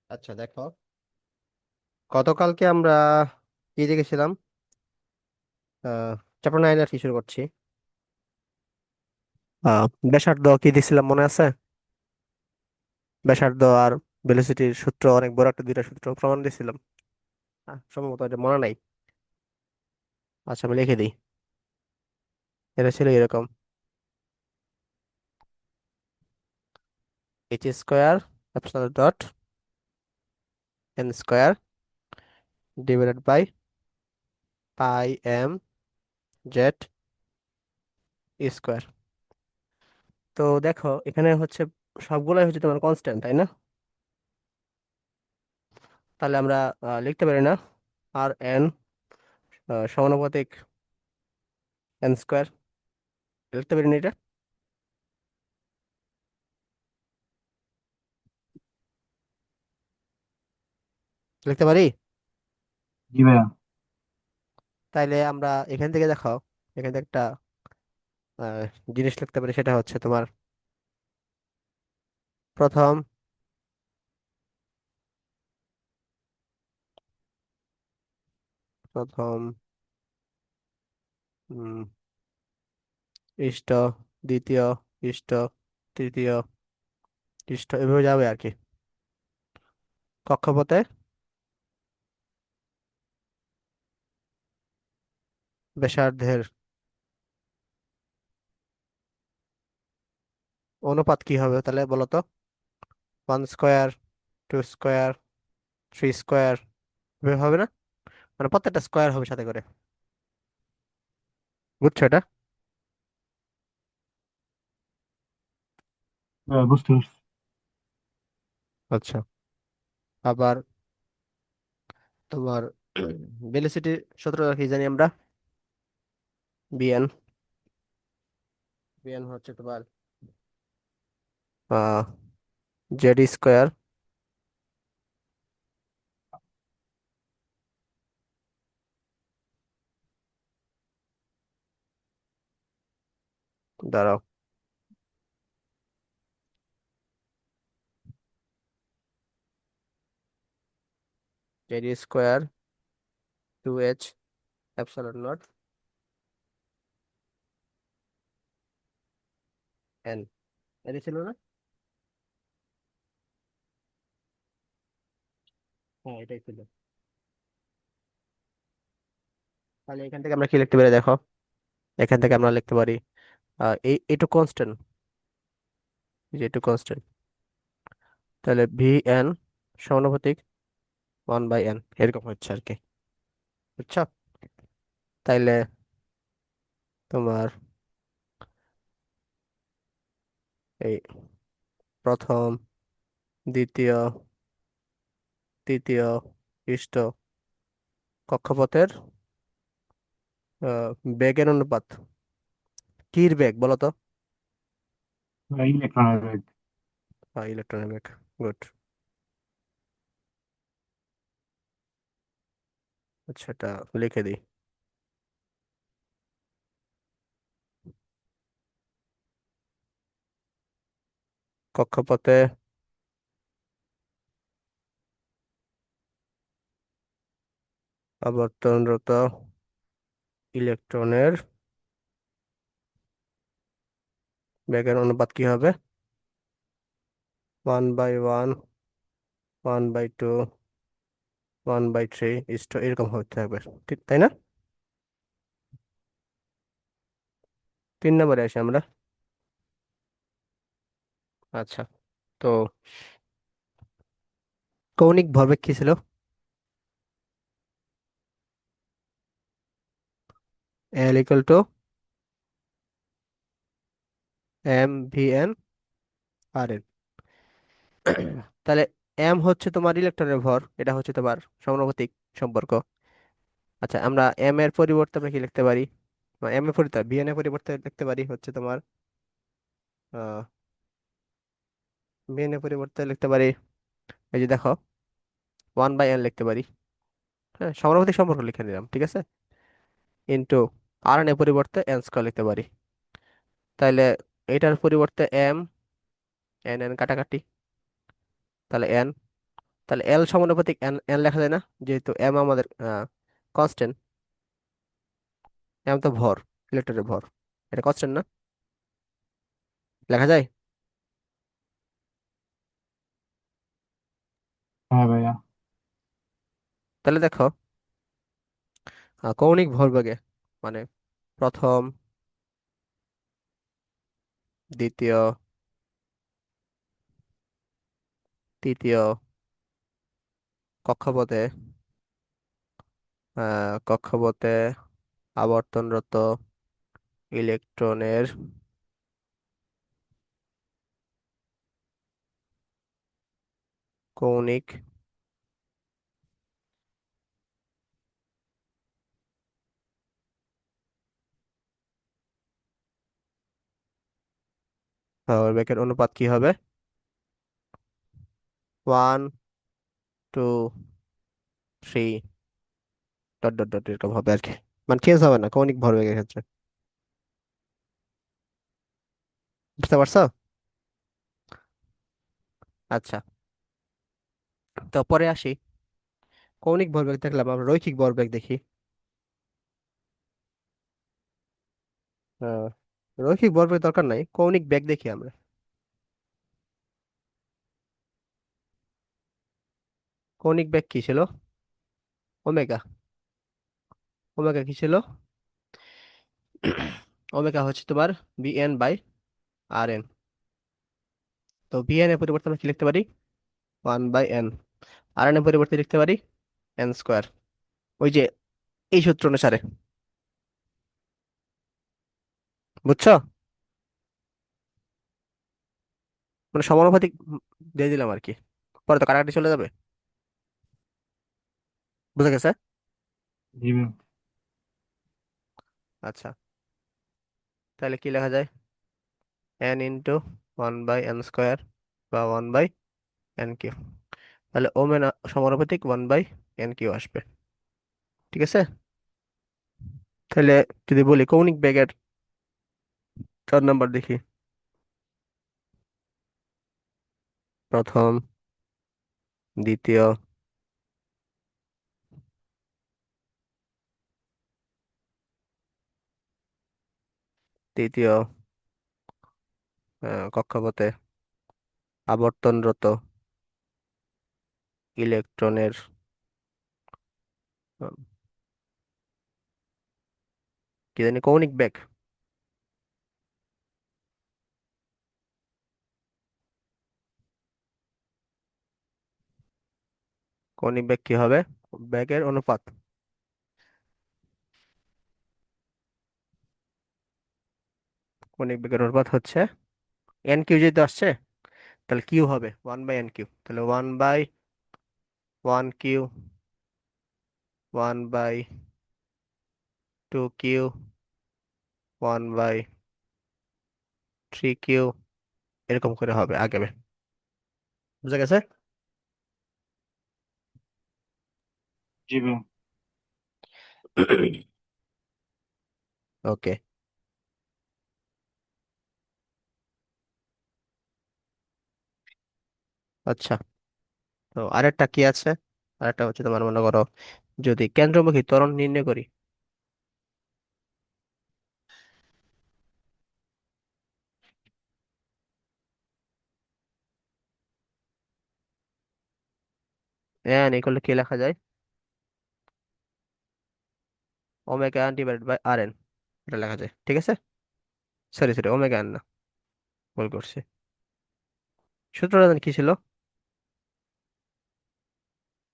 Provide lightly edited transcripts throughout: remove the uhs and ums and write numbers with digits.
আচ্ছা দেখো, গতকালকে আমরা কি দেখেছিলাম? চ্যাপ্টার 9 আর কি শুরু করছি। ব্যাসার্ধ কি দেখছিলাম মনে আছে? ব্যাসার্ধ আর ভেলোসিটির সূত্র, অনেক বড় একটা দুইটা সূত্র প্রমাণ দিয়েছিলাম। সম্ভবত এটা মনে নাই। আচ্ছা, আমি লিখে দিই। এটা ছিল এরকম: h² epsilon dot n² divided by pi M Z square. তো দেখো, এখানে হচ্ছে সবগুলাই হচ্ছে তোমার কনস্ট্যান্ট, তাই না? তাহলে আমরা লিখতে পারি না আর এন সমানুপাতিক n²? লিখতে পারি না এটা? লিখতে পারি। জি ভাইয়া। তাইলে আমরা এখান থেকে দেখো, এখান থেকে একটা আহ, জিনিস লিখতে পারি, সেটা হচ্ছে তোমার প্রথম প্রথম উম, ইষ্ট, দ্বিতীয় ইষ্ট, তৃতীয় ইষ্ট, এভাবে যাবে আর কি। কক্ষপথে ব্যাসার্ধের অনুপাত কি হবে তাহলে বলো তো? 1², 2², 3², এভাবে হবে না? মানে প্রত্যেকটা স্কোয়ার হবে সাথে করে। বুঝছো এটা? ভাইয়া বুঝতে পারছি। আচ্ছা, আবার তোমার ভেলোসিটি সূত্র কি জানি আমরা? বিএন। বিএন হচ্ছে তোমার z²। দাঁড়াও, z² 2h epsilon not an. এটা ছিল না? হ্যাঁ, এটাই ছিল। তাহলে এখান থেকে আমরা কি লিখতে পারি দেখো? এখান থেকে আমরা লিখতে পারি এই এটু কনস্ট্যান্ট, যে এটু কনস্ট্যান্ট। তাহলে ভি এন সমানুপাতিক 1/n, এরকম হচ্ছে আর কি। বুঝছো? তাইলে তোমার এই প্রথম, দ্বিতীয়, তৃতীয় ইষ্ট কক্ষপথের বেগের অনুপাত, কির বেগ বলো তো? ভাই ইলেকট্রনের বেগ। ইলেকট্রনের বেগ। গুড। আচ্ছা, এটা লিখে দিই। কক্ষপথে আবর্তনরত ইলেকট্রনের বেগের অনুপাত কি হবে? 1/1, 1/2, 1/3 ইষ্ট, এরকম হতে থাকবে। ঠিক তাই না? 3 নম্বরে আসি আমরা। আচ্ছা, তো কৌণিক ভরবেগ কি ছিল? L equal to M V N R N. তাহলে এম হচ্ছে তোমার ইলেকট্রনের ভর, এটা হচ্ছে তোমার সমানুপাতিক সম্পর্ক। আচ্ছা, আমরা এম এর পরিবর্তে আমরা কি লিখতে পারি? এম এর পরিবর্তে ভি এন এর পরিবর্তে লিখতে পারি হচ্ছে তোমার ভি এন এর পরিবর্তে লিখতে পারি, এই যে দেখো, 1/n লিখতে পারি। হ্যাঁ, সমানুপাতিক সম্পর্ক লিখে নিলাম, ঠিক আছে। ইন্টু আর এন এর পরিবর্তে n² লিখতে পারি। তাইলে এটার পরিবর্তে এম, এন এন কাটাকাটি, তাহলে এন তাহলে এল সমানুপাতিক এন, এন লেখা যায় না, যেহেতু এম আমাদের কনস্ট্যান্ট। এম তো ভর, ইলেকট্রনের ভর, এটা কনস্ট্যান্ট না, লেখা যায়। হ্যাঁ ভাইয়া। তাহলে দেখো, কৌণিক ভরবেগে মানে প্রথম, দ্বিতীয়, তৃতীয় কক্ষপথে, কক্ষপথে আবর্তনরত ইলেকট্রনের কৌণিক ভরবেগের অনুপাত কি হবে? 1 2 3 ডট ডট ডট এরকম হবে আর কি, মানে চেঞ্জ হবে না কৌণিক ভরবেগের ক্ষেত্রে। বুঝতে পারছো? আচ্ছা, তো পরে আসি। কৌণিক ভরবেগ দেখলাম, আমরা রৈখিক ভরবেগ দেখি। আহ, রৈখিক ভরবেগ দরকার নাই, কৌণিক বেগ দেখি আমরা। কৌণিক বেগ কি ছিল? ওমেগা। ওমেগা কি ছিল? ওমেগা হচ্ছে তোমার বিএন বাই আর এন। তো বিএন এর পরিবর্তে আমরা কি লিখতে পারি? 1/n। আর এন এর পরিবর্তে লিখতে পারি এন স্কোয়ার, ওই যে এই সূত্র অনুসারে। বুঝছো? মানে সমানুপাতিক দিয়ে দিলাম আর কি, পরে তো কাটাকাটি চলে যাবে। বুঝা গেছে? জি ভাইয়া। আচ্ছা, তাহলে কি লেখা যায়? এন ইন্টু 1/n² বা 1/n কিউ। তাহলে ওমেন সমানুপাতিক 1/n কিউ আসবে। ঠিক আছে, তাহলে যদি বলি কৌণিক বেগের 4 নাম্বার দেখি। প্রথম, দ্বিতীয়, তৃতীয় কক্ষপথে আবর্তনরত ইলেকট্রনের আহ, কি জানি কৌণিক বেগ। কৌণিক বেগ কি হবে? বেগের অনুপাত। কৌণিক বেগের অনুপাত হচ্ছে এন কিউ, যেহেতু আসছে তাহলে কিউ হবে 1/n কিউ। তাহলে 1/1 কিউ, 1/2 কিউ, 1/3 কিউ, এরকম করে হবে আগামী। বুঝা গেছে? জি ভাইয়া। ওকে। আচ্ছা, তো আরেকটা কি আছে? আরেকটা হচ্ছে তোমার মনে করো, যদি কেন্দ্রমুখী ত্বরণ নির্ণয় করি। এন ইকুয়াল কি লেখা যায়? Omega N divided by R N, এটা লেখা যায়। ঠিক আছে, সরি সরি, ওমেগা এন না, ভুল করছি। সূত্রটা জানি কি ছিল?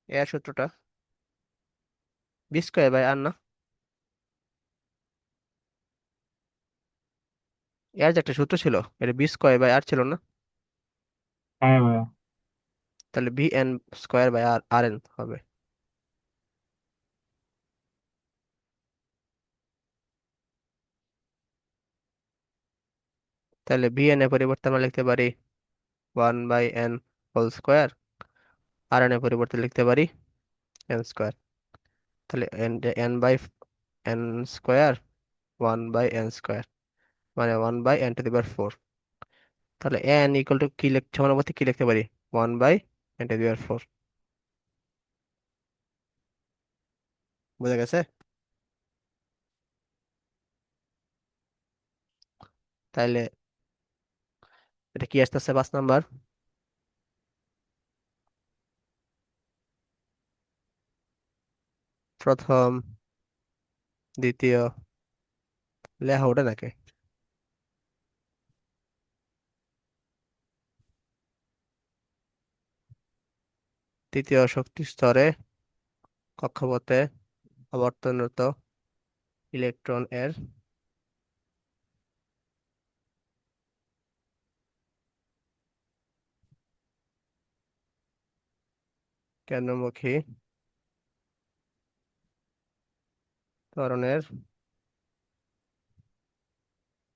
এর সূত্রটা বি² বাই আর না? এর যে একটা সূত্র ছিল, এটা বি² বাই আর ছিল না? হ্যাঁ ভাইয়া। তাহলে bn² বাই আর এন হবে। তাহলে bn এর পরিবর্তে আমরা লিখতে পারি 1/n² আর এন এর পরিবর্তে লিখতে পারি n²। তাহলে n/n², 1/n², মানে 1/n⁴। তাহলে n ইকুয়াল টু কি সমানুপাতিক কি লিখতে পারি? 1/n⁴। বোঝা গেছে? তাইলে এটা কি আসতেছে 5 নাম্বার? প্রথম, দ্বিতীয়, লেখা ওঠে নাকি? তৃতীয় শক্তি স্তরে কক্ষপথে অবস্থানরত ইলেকট্রন এর কেন্দ্রমুখী ত্বরণের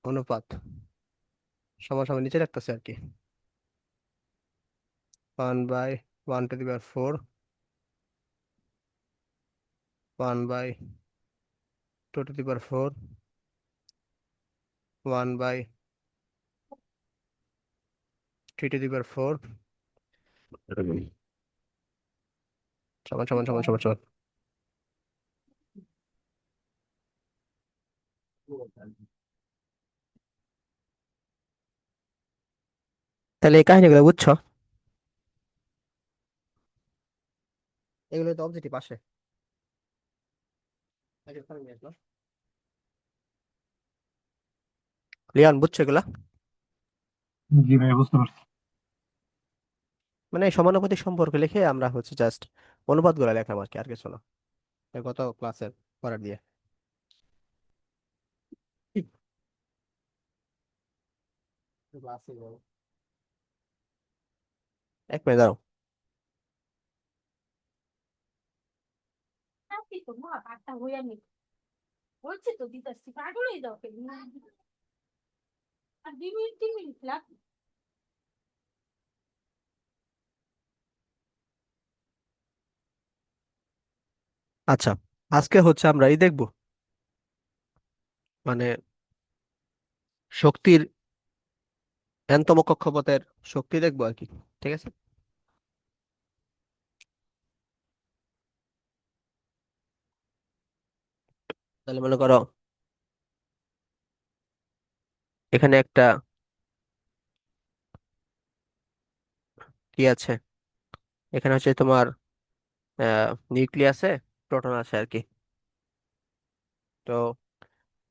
অনুপাত সমান নিচে রাখতেছে আর কি, 1/1^4, 1/2^4, 1/3^4, সমান। তাহলে এই কাহিনীগুলো বুঝছো? এগুলো তো অবজেক্টিভ আসে। লিয়ান, বুঝছো এগুলা? জি ভাইয়া, বুঝতে পারছি। মানে এই সমানুপাতিক সম্পর্ক লিখে আমরা হচ্ছে জাস্ট অনুপাত গুলা লেখলাম আর কি, আর কিছু না। এই গত ক্লাসের পড়া দিয়ে। এক মিনিট দাঁড়াও। আচ্ছা, আজকে হচ্ছে আমরা এই দেখবো, মানে শক্তির এনতম কক্ষপথের শক্তি দেখবো আর কি। ঠিক আছে? তাহলে মনে করো এখানে একটা কি আছে, এখানে হচ্ছে তোমার নিউক্লিয়াসে প্রোটন আছে আর কি। তো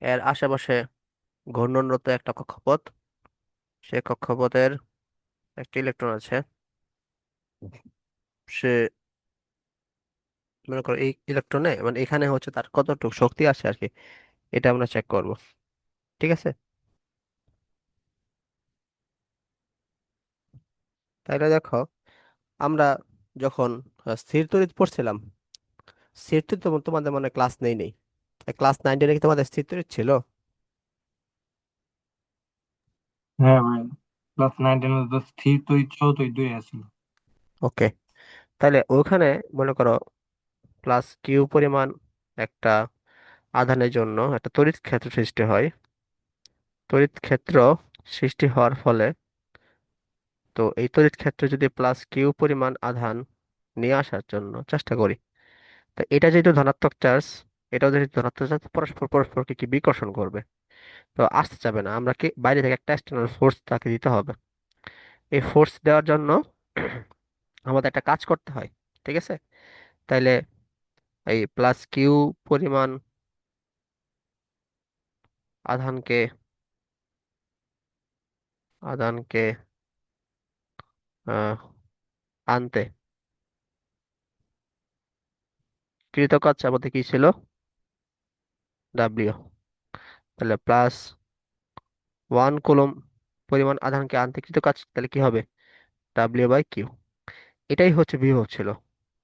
এর আশেপাশে ঘূর্ণনরত একটা কক্ষপথ, সে কক্ষপথের একটা ইলেকট্রন আছে। সে মনে করো এই ইলেকট্রনে মানে এখানে হচ্ছে তার কতটুকু শক্তি আছে আর কি, এটা আমরা চেক করব। ঠিক আছে? তাইলে দেখো, আমরা যখন স্থির তড়িৎ পড়ছিলাম, স্থির তড়িৎ তো তোমাদের মানে ক্লাস নেই। ক্লাস 9-10 কি তোমাদের স্থির তড়িৎ ছিল? হ্যাঁ ভাই, ক্লাস 9-10 তো স্থির তড়িৎ সহ তড়িৎ দুই আছে। ওকে। তাহলে ওখানে মনে করো প্লাস কিউ পরিমাণ একটা আধানের জন্য একটা তড়িৎ ক্ষেত্র সৃষ্টি হয়। তড়িৎ ক্ষেত্র সৃষ্টি হওয়ার ফলে, তো এই তড়িৎ ক্ষেত্রে যদি প্লাস কিউ পরিমাণ আধান নিয়ে আসার জন্য চেষ্টা করি, তো এটা যেহেতু ধনাত্মক চার্জ, এটাও যেহেতু ধনাত্মক চার্জ, পরস্পর পরস্পরকে কি বিকর্ষণ করবে, তো আসতে যাবে না। আমরা কি বাইরে থেকে একটা এক্সটার্নাল ফোর্স তাকে দিতে হবে। এই ফোর্স দেওয়ার জন্য আমাদের একটা কাজ করতে হয়। ঠিক আছে? তাইলে এই প্লাস কিউ পরিমাণ আধানকে আধানকে আহ, আনতে কৃত কাজ আমাদের কি ছিল? ডাব্লিউ। তাহলে প্লাস 1 কুলম্ব পরিমাণ আধানকে আনতে কৃত কাজ তাহলে কি হবে? W/Q। এটাই হচ্ছে বিভব ছিল।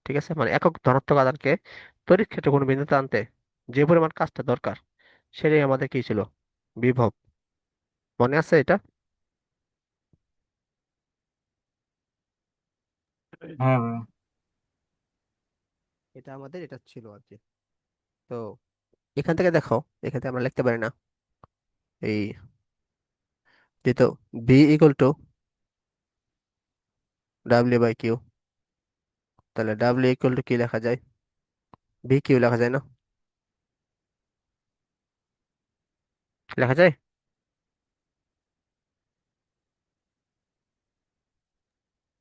ঠিক আছে? মানে একক ধনাত্মক আধানকে তড়িৎ ক্ষেত্রে কোনো বিন্দুতে আনতে যে পরিমাণ কাজটা দরকার, সেটাই আমাদের কি ছিল? বিভব। মনে আছে এটা? হ্যাঁ ভাই। এটা আমাদের এটা ছিল আর কি। তো এখান থেকে দেখো, এখান থেকে আমরা লিখতে পারি না এই যেহেতু V = W/Q, তাহলে W = কি লেখা যায়? VQ লেখা যায় না? লেখা যায়?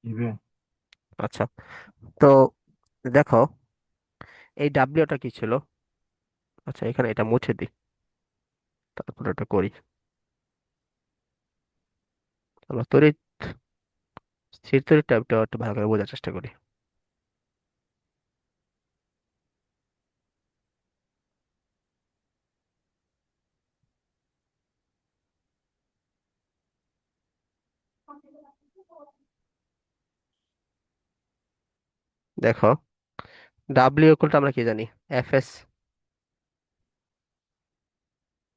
দিবে। আচ্ছা, তো দেখো এই ডাব্লিউটা কি ছিল? আচ্ছা, এখানে এটা মুছে দিই, তারপর এটা করি। আমরা তড়িৎ, স্থির তড়িৎ টাইপটা একটু ভালো করে বোঝার চেষ্টা করি। দেখো ডাব্লিউ ইকুয়াল টু আমরা কি জানি? F S.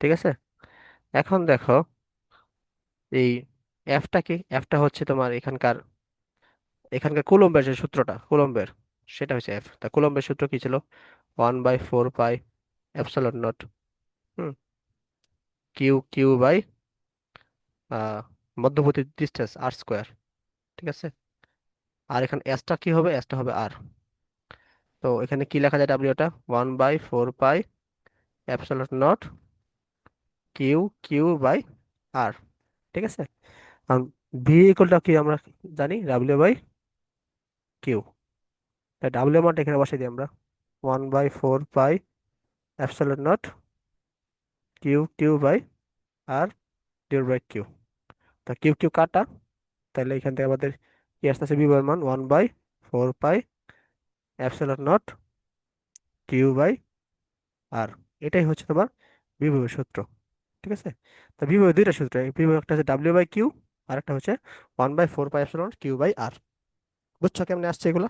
ঠিক আছে, এখন দেখো এই এফটা কি? এফটা হচ্ছে তোমার এখানকার এখানকার কুলম্বের যে সূত্রটা, কুলম্বের, সেটা হচ্ছে এফ। তা কুলম্বের সূত্র কি ছিল? 1/4 pi epsilon naught, hmm, Q Q by মধ্যবর্তী ডিস্টেন্স আর স্কোয়ার। ঠিক আছে, আর এখানে এসটা কি হবে? এসটা হবে আর। তো এখানে কি লেখা যায়? ডাব্লিউটা 1/4 pi epsilon naught Q Q by R. ঠিক আছে, কারণ ভি ইকুয়ালটা কি আমরা জানি? W by Q. তাই ডাব্লিউ মান এখানে বসাই দিই আমরা, 1/4 pi epsilon naught Q Q by R divide by Q. তা কিউ কিউ কাটা, তাহলে এখান থেকে আমাদের কি আসতেছে? বিভবের মান 1/4 pi epsilon naught Q by আর। এটাই হচ্ছে তোমার বিভবের সূত্র। ঠিক আছে, তা বিভবের দুইটা সূত্র, বিভব একটা হচ্ছে ডাব্লিউ বাই কিউ, আর একটা হচ্ছে 1/4 পাই এপসালন কিউ বাই আর। বুঝছো কেমনে আসছে এগুলো?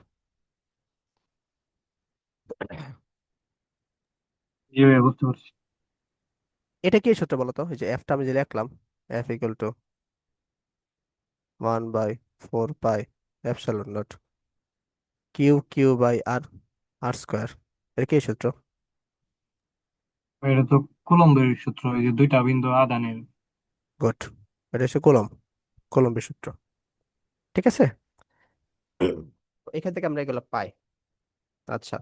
জি ভাই, বুঝতে পারছি। এটা কি সূত্র বলো তো? এই যে এফটা আমি যে লিখলাম, F equal to 1/4 pi epsilon naught Q Q by R, R square. এর কি সূত্র? এটা তো কুলম্বের সূত্র, এই যে দুইটা বিন্দু আদানের। গুড, এটা হচ্ছে কলম্বের সূত্র। ঠিক আছে, এখান থেকে আমরা এগুলো পাই। আচ্ছা,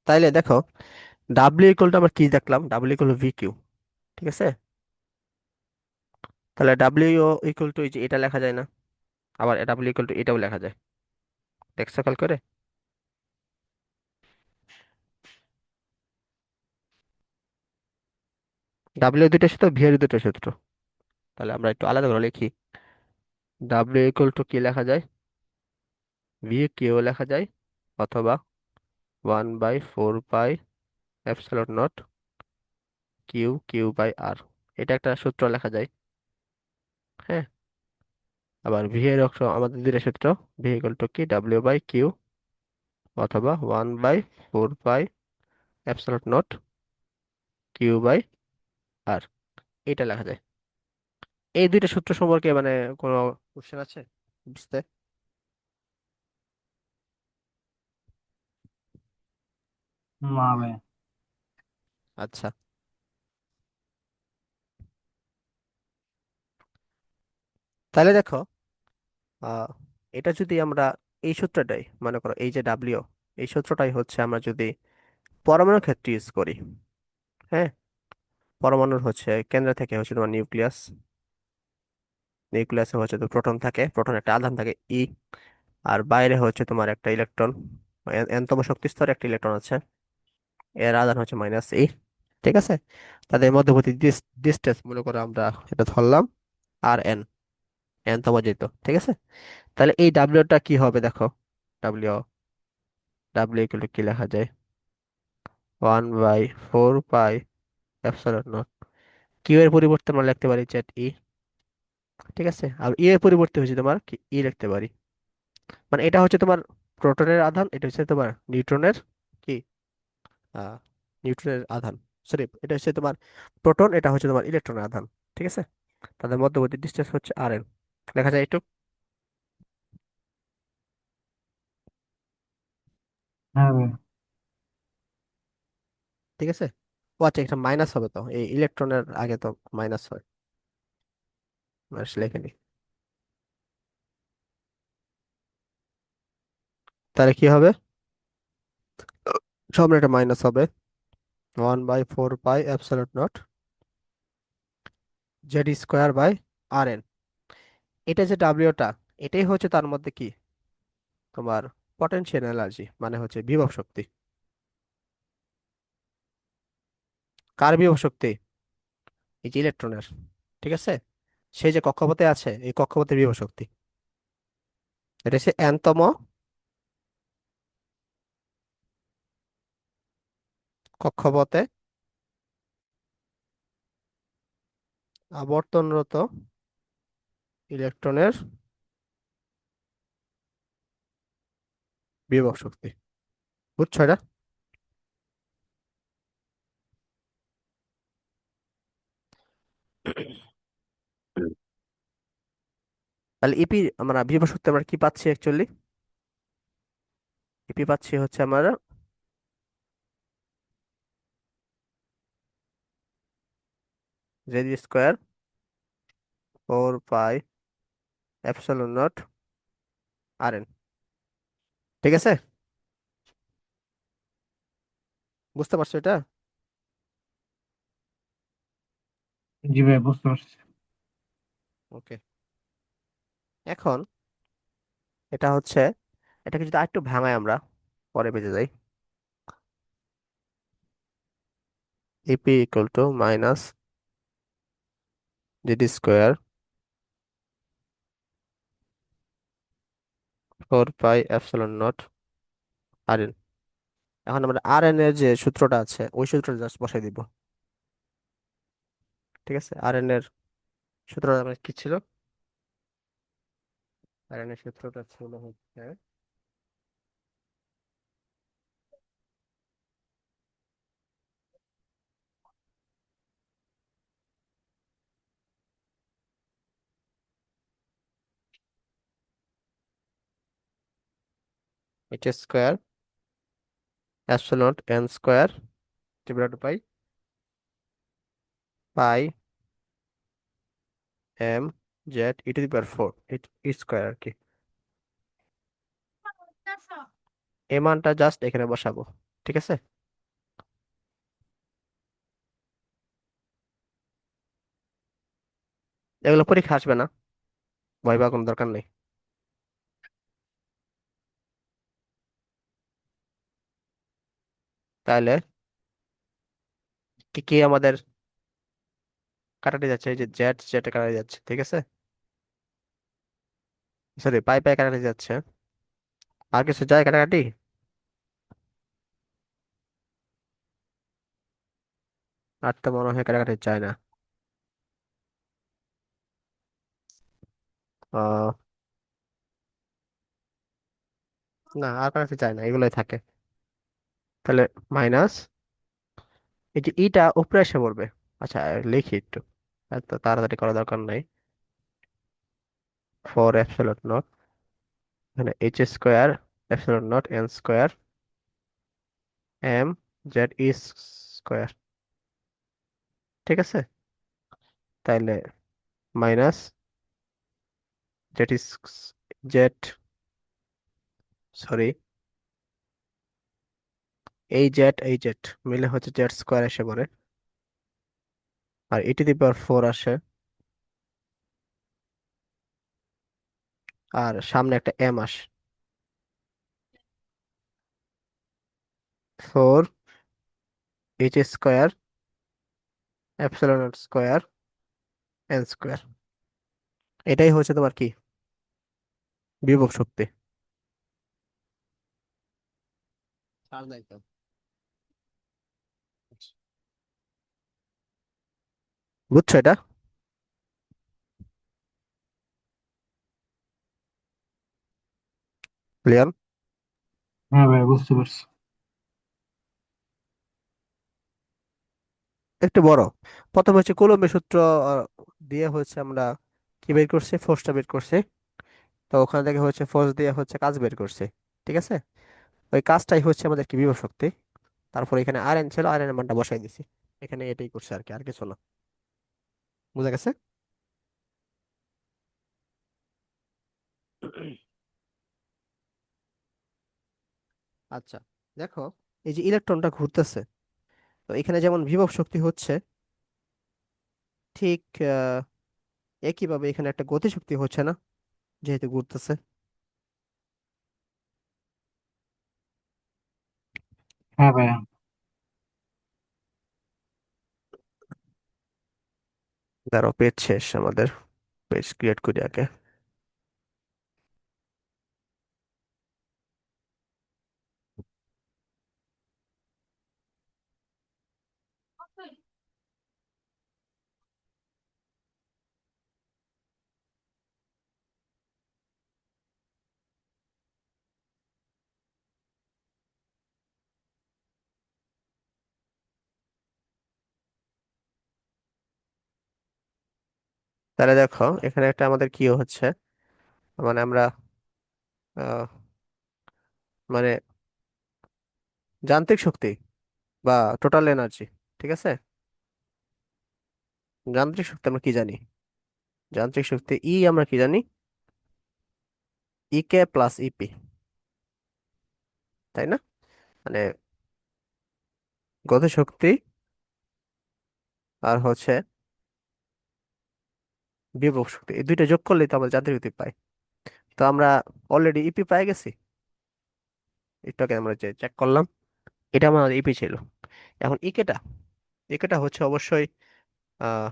তাইলে দেখো ডাব্লিউ ইকুয়াল টু আমরা কি দেখলাম? W equal to V Q. ঠিক আছে, তাহলে ডাব্লিউ ইকুয়াল টু এই যে এটা লেখা যায় না? আবার ডাব্লিউ ইকুয়াল টু এটাও লেখা যায়, দেখছো খেয়াল করে? ডাব্লিউ দুটো সূত্র, ভি এর দুটো সূত্র। তাহলে আমরা একটু আলাদা করে লিখি। ডাব্লিউ ইকুয়াল টু কি লেখা যায়? ভি কিউ লেখা যায়, অথবা 1/4 pi epsilon naught Q Q by R. এটা একটা সূত্র লেখা যায়। হ্যাঁ, আবার ভি এর অংশ আমাদের দুইটা সূত্র, ভি ইকুয়াল টু কি? ডাব্লিউ বাই কিউ অথবা 1/4 pi epsilon naught Q by R. এটা লেখা যায়। এই দুইটা সূত্র সম্পর্কে মানে কোনো কোশ্চেন আছে বুঝতে? না ভাই। আচ্ছা, তাহলে দেখো আহ এটা যদি আমরা এই সূত্রটাই মনে করো, এই যে ডাব্লিউ, এই সূত্রটাই হচ্ছে আমরা যদি পরমাণুর ক্ষেত্রে ইউজ করি। হ্যাঁ, পরমাণুর হচ্ছে কেন্দ্র থেকে হচ্ছে তোমার নিউক্লিয়াস, নিউক্লিয়াসে হচ্ছে তো প্রোটন থাকে, প্রোটন একটা আধান থাকে ই, আর বাইরে হচ্ছে তোমার একটা ইলেকট্রন, এনতম শক্তি স্তরে একটা ইলেকট্রন আছে, এর আধান হচ্ছে -E। ঠিক আছে, তাদের মধ্যবর্তী ডিস্টেন্স মনে করো আমরা এটা ধরলাম আর এন, এনতম যেহেতু। ঠিক আছে, তাহলে এই ডাব্লিউটা কি হবে দেখো? ডাব্লিউ, ডাব্লিউ ইকুয়াল টু কি লেখা যায়? 1/4 পাই এপসালন নট। কিউ এর পরিবর্তে আমরা লিখতে পারি জেড ই। ঠিক আছে, আর ই এর পরিবর্তে হচ্ছে তোমার কি ই লিখতে পারি। মানে এটা হচ্ছে তোমার প্রোটনের আধান, এটা হচ্ছে তোমার নিউট্রনের কি আহ নিউট্রনের আধান। সরি, এটা হচ্ছে তোমার প্রোটন, এটা হচ্ছে তোমার ইলেকট্রনের আধান। ঠিক আছে, তাদের মধ্যবর্তী ডিসটেন্স হচ্ছে আর এন। লেখা যায় একটু? হ্যাঁ ভাই। ঠিক আছে, ও আচ্ছা, এটা মাইনাস হবে তো, এই ইলেকট্রনের আগে তো মাইনাস হয়, মাইনাস লিখে নি। তাহলে কি হবে? সামনে একটা মাইনাস হবে, 1/4 pi epsilon naught Z square by R N. এটা যে ডাব্লিউটা, এটাই হচ্ছে তার মধ্যে কি, তোমার পটেনশিয়াল এনার্জি, মানে হচ্ছে বিভব শক্তি। কার বিভব শক্তি? এই যে ইলেকট্রনের। ঠিক আছে, সেই যে কক্ষপথে আছে, এই কক্ষপথের বিভব শক্তি। এটা হচ্ছে এনতম কক্ষপথে আবর্তনরত ইলেকট্রনের বিভব শক্তি। বুঝছো এটা? তাহলে ইপি, আমরা বিভব শক্তি আমরা কি পাচ্ছি অ্যাকচুয়ালি? ইপি পাচ্ছি হচ্ছে আমরা Z square 4 pi epsilon naught R N. ঠিক আছে, বুঝতে পারছো এটা? জি ভাই, বুঝতে পারছি। ওকে। এখন এটা হচ্ছে, এটাকে যদি আরেকটু ভাঙাই আমরা, পরে পেজে যাই। E P equal to minus Z square 4 pi epsilon naught R N. এখন আমরা আর এন এর যে সূত্রটা আছে, ওই সূত্রটা জাস্ট বসাই দিব। ঠিক আছে, আর এন এর সূত্রটা আমার কি ছিল? আর এন এর সূত্রটা ছিল হচ্ছে H square epsilon naught N square divided by pi M Z E to the power 4 E square আর কি। এই মানটা জাস্ট এখানে বসাবো। ঠিক আছে, এগুলো পরীক্ষা আসবে না, ভয় পাওয়ার কোনো দরকার নেই। তাহলে কি কি আমাদের কাটাতে যাচ্ছে, এই যে জেড জেড কাটাতে যাচ্ছে। ঠিক আছে, সরি, পাই পাই কাটাতে যাচ্ছে। আর কিছু যায় কাটাকাটি? আর তো মনে হয় কাটাকাটি যায় না। আহ না, আর কাটাকাটি যায় না, এগুলোই থাকে। তাহলে মাইনাস, এই যে ইটা উপরে এসে পড়বে। আচ্ছা, লিখি একটু, এত তাড়াতাড়ি করা দরকার নাই। 4 এপসিলন নট, এখানে H square epsilon naught N square M Z E square. ঠিক আছে, তাইলে minus Z is Z, sorry, এই জেড মিলে হচ্ছে জেড স্কোয়ার এসে পড়ে, আর ই টু দি পাওয়ার 4 আসে, আর সামনে একটা এম আসে। 4 H square epsilon naught square N square. এটাই হচ্ছে তোমার কি, বিভব শক্তি। ছাড় নাই তো। বুঝছো এটা? ক্লিয়ার? হ্যাঁ ভাই, বুঝতে পারছি। একটু বড়। প্রথমে হচ্ছে কুলম্বের সূত্র আহ, দিয়ে হচ্ছে আমরা কি বের করছি, ফোর্সটা বের করছি। তো ওখান থেকে হচ্ছে ফোর্স দিয়ে হচ্ছে কাজ বের করছি। ঠিক আছে, ওই কাজটাই হচ্ছে আমাদের কি, বিভব শক্তি। তারপর এখানে আর এন ছিল, আর এন এর মানটা বসাই দিছি। এখানে এটাই করছে আর কি, আর কিছু না। বুঝা গেছে? আচ্ছা, দেখো, এই যে ইলেকট্রনটা ঘুরতেছে, তো এখানে যেমন বিভব শক্তি হচ্ছে, ঠিক একইভাবে এখানে একটা গতিশক্তি হচ্ছে না, যেহেতু ঘুরতেছে। হ্যাঁ ভাইয়া। দাঁড়াও, পেজ শেষ আমাদের, পেজ ক্রিয়েট করি আগে। তাহলে দেখো এখানে একটা আমাদের কি হচ্ছে, মানে আমরা আহ, মানে যান্ত্রিক শক্তি বা টোটাল এনার্জি, ঠিক আছে। যান্ত্রিক শক্তি আমরা কি জানি? যান্ত্রিক শক্তি আমরা কি জানি? কে প্লাস ইপি, তাই না? মানে গতিশক্তি আর হচ্ছে বিভব শক্তি, এই দুইটা যোগ করলেই তো আমরা যান্ত্রিক শক্তি পাই। তো আমরা অলরেডি ইপি পাই গেছি, এটাকে আমরা যে চেক করলাম, এটা আমার ইপি ছিল। এখন ইকেটা হচ্ছে অবশ্যই আহ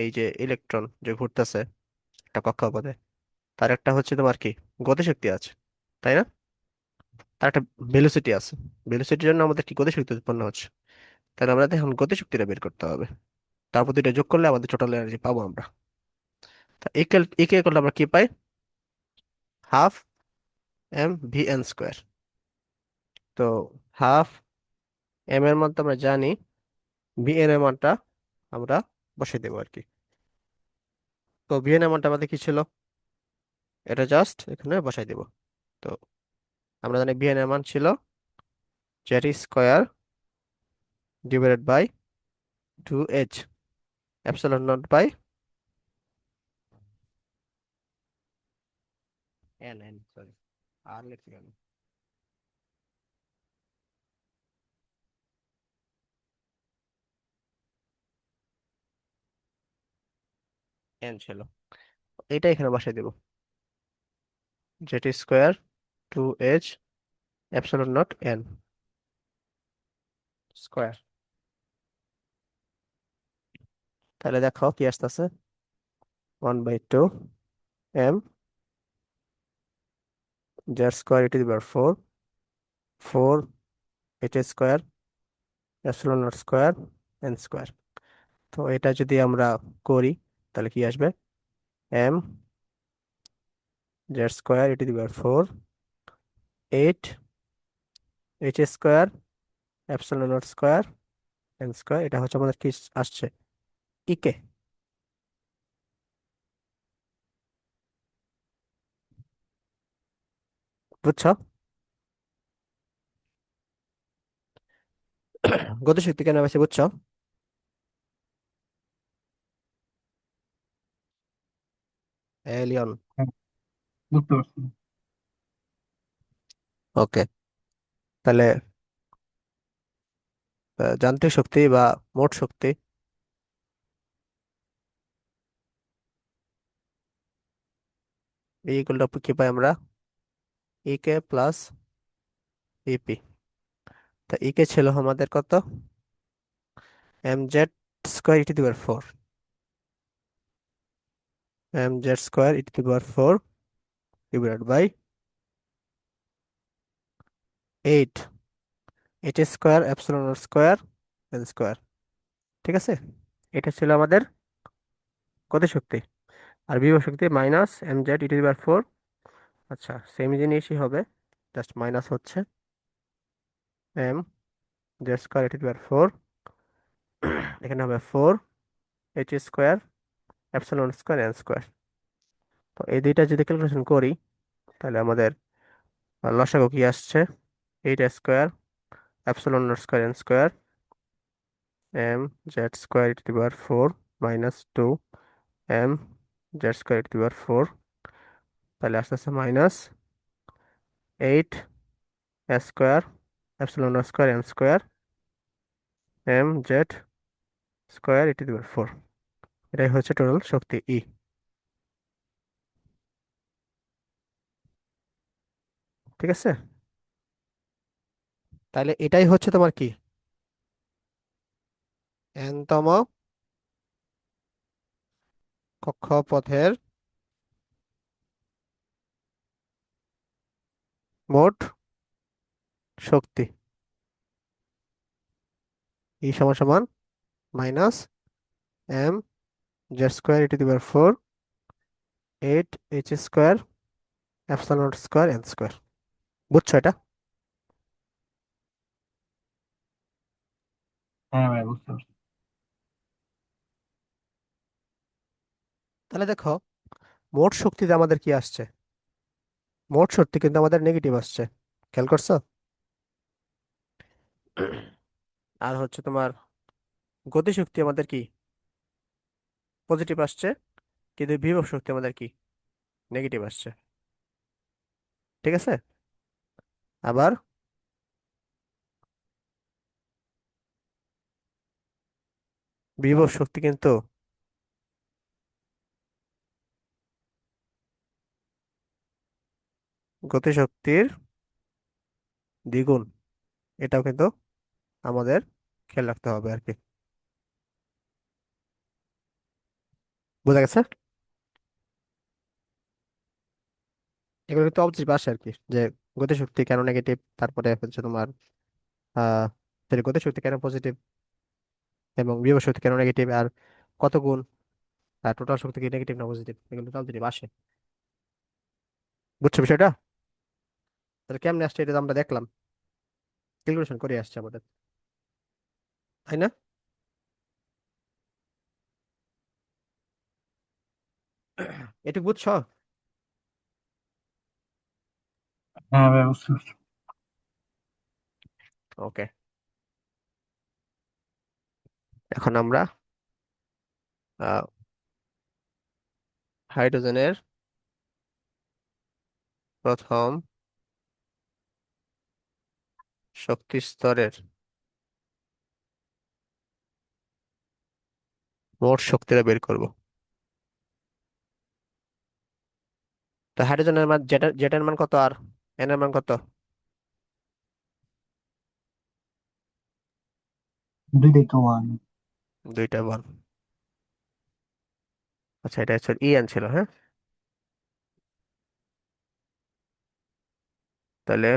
এই যে ইলেকট্রন যে ঘুরতেছে একটা কক্ষপথে, তার একটা হচ্ছে তোমার কি গতিশক্তি আছে, তাই না? তার একটা ভেলোসিটি আছে, ভেলোসিটির জন্য আমাদের কি গতিশক্তি উৎপন্ন হচ্ছে। তাহলে আমরা এখন গতিশক্তিটা বের করতে হবে, তারপর দুইটা যোগ করলে আমাদের টোটাল এনার্জি পাবো আমরা। তা একে করলে আমরা কি পাই? Half M V N square. তো হাফ এম এর মান তো আমরা জানি, ভি এন এর মানটা আমরা বসাই দেবো আর কি। তো ভি এন এর মানটা আমাদের কি ছিল? এটা জাস্ট এখানে বসাই দেবো। তো আমরা জানি ভি এন এর মান ছিল Z square divided by 2h epsilon naught by N sorry, R লিখছি কেন, এন ছিল। এটা এখানে বসাই দেবো, Z square 2h epsilon naught N square. তাহলে দেখো কি আসতেছে, 1/2 m জেড স্কোয়ার ইটি the power 4 square epsilon naught square N square. তো এটা যদি আমরা করি তাহলে কি আসবে? এম জেড স্কোয়ার ইটি দিবার 8 square epsilon naught square N square. এটা হচ্ছে আমাদের কি আসছে? ইকে, বুঝছো? গতিশক্তি কেন বেশি, বুঝছো? এলিয়ন। হ্যাঁ, বুঝতে পারছি। ওকে, তাহলে যান্ত্রিক শক্তি বা মোট শক্তি ইকুয়াল টু কি পাই আমরা? ইকে প্লাস ইপি। তা ইকে ছিল আমাদের কত? M Z square ET the power 4 divided by 8 square epsilon square N square, ঠিক আছে। এটা ছিল আমাদের গতিশক্তি। আর বিভব শক্তি minus M Z e to the power 4। আচ্ছা, সেম জিনিসই হবে, জাস্ট মাইনাস হচ্ছে এম জেড স্কোয়ার ইটি দিবার 4, এখানে হবে 4 এপসিলন স্কোয়ার এন স্কোয়ার। তো এই দুইটা যদি ক্যালকুলেশন করি তাহলে আমাদের লসাগু কি আসছে? 8 square epsilon naught square N square M Z square ইটি the power 4 minus 2 M Z square ইটি দিবার 4। তাহলে আস্তে আস্তে minus 8 square epsilon naught square N square M Z square ইটি দিবার 4। এটাই হচ্ছে টোটাল শক্তি ই। ঠিক আছে, তাহলে এটাই হচ্ছে তোমার কি, এনতম কক্ষপথের মোট শক্তি। ই সমান সমান minus M Z square e⁴ 8 h² epsilon naught square N square. বুঝছো এটা? হ্যাঁ ভাই, বুঝতে পারছি। তাহলে দেখো, মোট শক্তিতে আমাদের কি আসছে, মোট শক্তি কিন্তু আমাদের নেগেটিভ আসছে, খেয়াল করছো? আর হচ্ছে তোমার গতিশক্তি আমাদের কি পজিটিভ আসছে, কিন্তু বিভব শক্তি আমাদের কি নেগেটিভ আসছে। ঠিক আছে, আবার বিভব শক্তি কিন্তু গতিশক্তির দ্বিগুণ, এটাও কিন্তু আমাদের খেয়াল রাখতে হবে আর কি। বোঝা গেছে? এগুলো কিন্তু অবজেক্টিভ আসে আর কি, যে গতিশক্তি কেন নেগেটিভ, তারপরে হচ্ছে তোমার আহ গতিশক্তি কেন পজিটিভ, এবং বিভব শক্তি কেন নেগেটিভ, আর কত গুণ, আর টোটাল শক্তি কি নেগেটিভ না পজিটিভ, এগুলো তো অবজেক্টিভ আসে। বুঝছো বিষয়টা? তাহলে কেমনে আসছে এটা তো আমরা দেখলাম, ক্যালকুলেশন করে আসছে আমাদের, তাই না? এটুকু বুঝছো? হ্যাঁ ভাই, বুঝতে পারছি। ওকে, এখন আমরা আহ, হাইড্রোজেনের প্রথম শক্তি স্তরের মোট শক্তিটা বের করব। তো হাইড্রোজেনের মান, জেটার মান কত আর এন এর মান কত? দুইটাই তো ওয়ান। দুইটা মান। আচ্ছা, এটা হচ্ছে ই এন ছিল, হ্যাঁ। তাহলে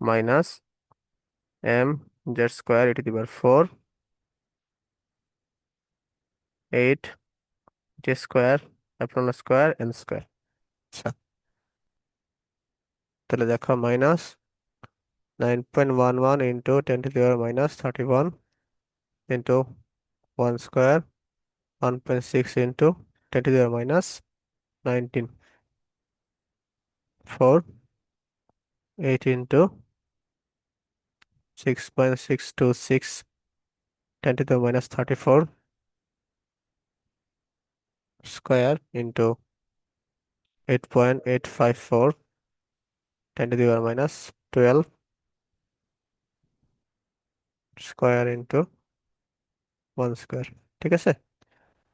minus M Z square e⁴ 8 j² epsilon square N square. আচ্ছা, তাহলে দেখো minus 9.11 into 10⁻³ into 1 square, 1.6 into 10⁻⁻19, 8 into 6.626 10⁻⁻34 square into 8.854 10⁻⁻12 square into 1 square. ঠিক আছে,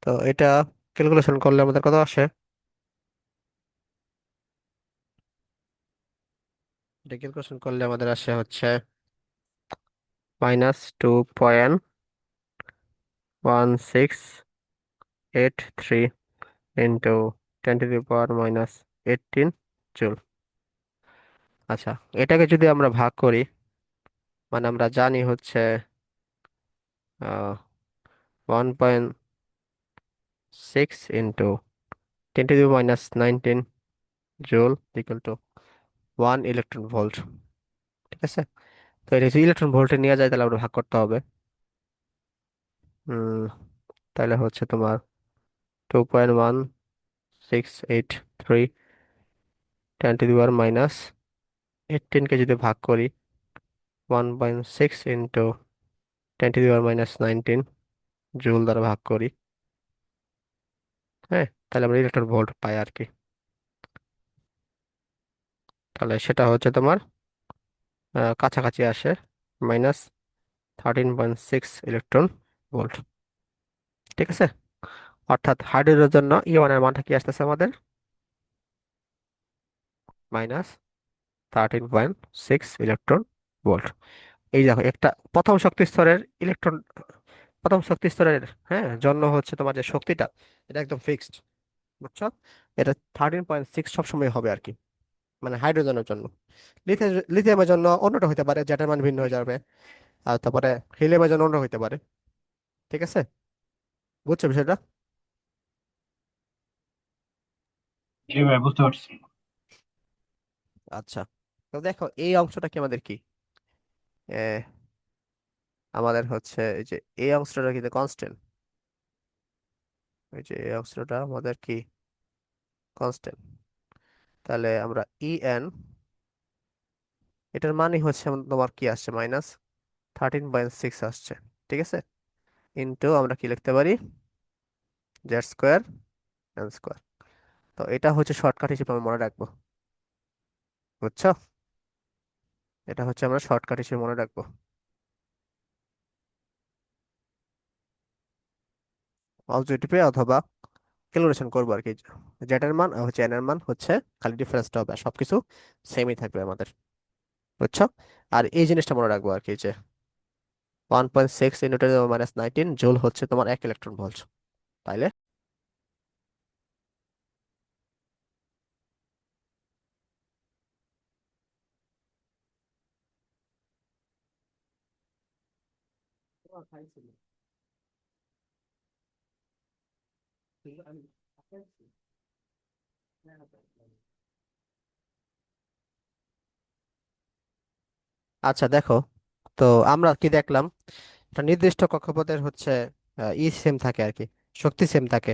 তো এটা ক্যালকুলেশন করলে আমাদের কত আসে? এটা ক্যালকুলেশন করলে আমাদের আসে হচ্ছে -2.1683 ইন্টু 10⁻⁻18 জুল। আচ্ছা, এটাকে যদি আমরা ভাগ করি, মানে আমরা জানি হচ্ছে 1.6 into 10⁻⁻19 joule equal to 1 electron volt. ঠিক আছে, তো এটা যদি ইলেকট্রন ভোল্টে নিয়ে যায় তাহলে আমরা ভাগ করতে হবে। উম তাহলে হচ্ছে তোমার 2.1683 10⁻⁻18 কে যদি ভাগ করি 1.6 ইন্টু 10⁻⁻19 জুল দ্বারা ভাগ করি, হ্যাঁ, তাহলে আমরা ইলেকট্রন ভোল্ট পাই আর কি। তাহলে সেটা হচ্ছে তোমার কাছাকাছি আসে -13.6 ইলেকট্রন ভোল্ট। ঠিক আছে, অর্থাৎ হাইড্রোজেনের জন্য E1 এর মানটা কি আসতেছে আমাদের? -13.6 ইলেকট্রন ভোল্ট। এই দেখো একটা প্রথম শক্তি স্তরের ইলেকট্রন, প্রথম শক্তি স্তরের, হ্যাঁ, জন্য হচ্ছে তোমার যে শক্তিটা, এটা একদম ফিক্সড, বুঝছো? এটা 13.6 সবসময় হবে আর কি, মানে হাইড্রোজেনের জন্য। লিথিয়ামের জন্য অন্যটা হতে পারে, যেটার মান ভিন্ন হয়ে যাবে। আর তারপরে হিলিয়ামের জন্য অন্য হতে পারে। ঠিক আছে, বুঝছো বিষয়টা? জি ভাই, বুঝতে পারছি। আচ্ছা, তো দেখো এই অংশটা কি আমাদের কি, এ, আমাদের হচ্ছে এই যে এই অংশটা কিন্তু কনস্ট্যান্ট। এই যে এই অংশটা আমাদের কি কনস্ট্যান্ট। তাহলে আমরা EN, এটার মানে হচ্ছে তোমার কি আসছে, -13.6 আসছে। ঠিক আছে, ইন্টু আমরা কি লিখতে পারি, Z² N²। তো এটা হচ্ছে শর্টকাট হিসেবে আমরা মনে রাখবো, বুঝছো? এটা হচ্ছে আমরা শর্টকাট হিসেবে মনে রাখবো, অবজেক্টিভে অথবা ক্যালকুলেশন করবো আর কি। জেড এর মান আর হচ্ছে এন এর মান হচ্ছে খালি ডিফারেন্সটা হবে, আর সবকিছু সেমই থাকবে আমাদের, বুঝছো? আর এই জিনিসটা মনে রাখবো আর কি, যে 1.6 × 10⁻⁹ জুল হচ্ছে তোমার 1 ইলেকট্রন ভোল্ট। তাইলে আচ্ছা দেখো, তো আমরা কি দেখলাম, একটা নির্দিষ্ট কক্ষপথের হচ্ছে সেম থাকে আর কি, শক্তি সেম থাকে।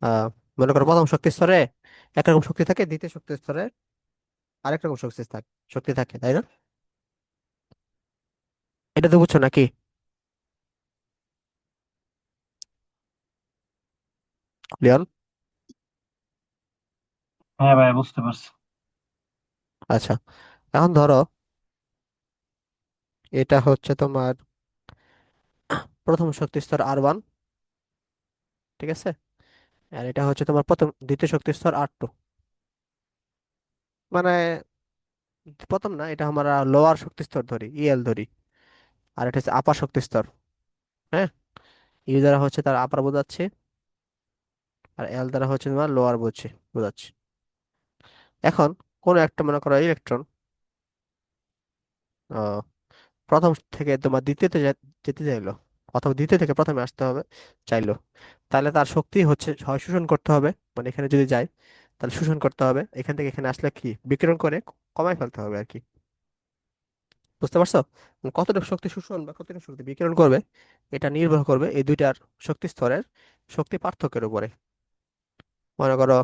আহ মনে করো প্রথম শক্তি স্তরে একরকম শক্তি থাকে, দ্বিতীয় শক্তি স্তরে আরেক রকম শক্তি থাকে, তাই না? এটা তো বুঝছো নাকি, লিওন? হ্যাঁ ভাই, বুঝতে পারছি। আচ্ছা, এখন ধরো এটা হচ্ছে তোমার প্রথম শক্তি স্তর R1, ঠিক আছে, আর এটা হচ্ছে তোমার দ্বিতীয় শক্তি স্তর R2। মানে প্রথম না, এটা আমরা লোয়ার শক্তি স্তর ধরি, ধরি। আর এটা হচ্ছে আপার শক্তি স্তর, হ্যাঁ। দ্বারা হচ্ছে তার আপার বোঝাচ্ছে, আর দ্বারা হচ্ছে তোমার লোয়ার বোঝাচ্ছে। এখন কোন একটা মনে করো ইলেকট্রন প্রথম থেকে তোমার দ্বিতীয়তে যেতে চাইলো, অথবা দ্বিতীয় থেকে প্রথমে আসতে হবে চাইলো, তাহলে তার শক্তি হচ্ছে হয় শোষণ করতে হবে, মানে এখানে যদি যায় তাহলে শোষণ করতে হবে, এখান থেকে এখানে আসলে কি বিকিরণ করে কমায় ফেলতে হবে আর কি। বুঝতে পারছো? মানে কতটুকু শক্তি শোষণ বা কতটুকু শক্তি বিকিরণ করবে, এটা নির্ভর করবে এই দুইটার শক্তি স্তরের শক্তি পার্থক্যের উপরে। মনে করো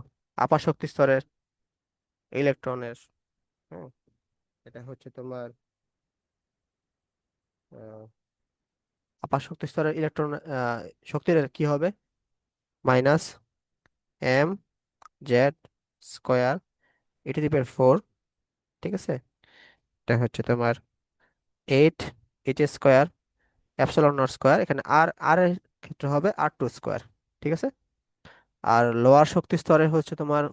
আপার শক্তি স্তরের ইলেকট্রনের, হ্যাঁ, এটা হচ্ছে তোমার আপার শক্তি স্তরের ইলেকট্রন শক্তির কি হবে, -mz²e⁴, ঠিক আছে। এটা হচ্ছে তোমার 8h²ε0², এখানে আর আর এর ক্ষেত্রে হবে R² ঠিক আছে। আর লোয়ার শক্তি স্তরে হচ্ছে তোমার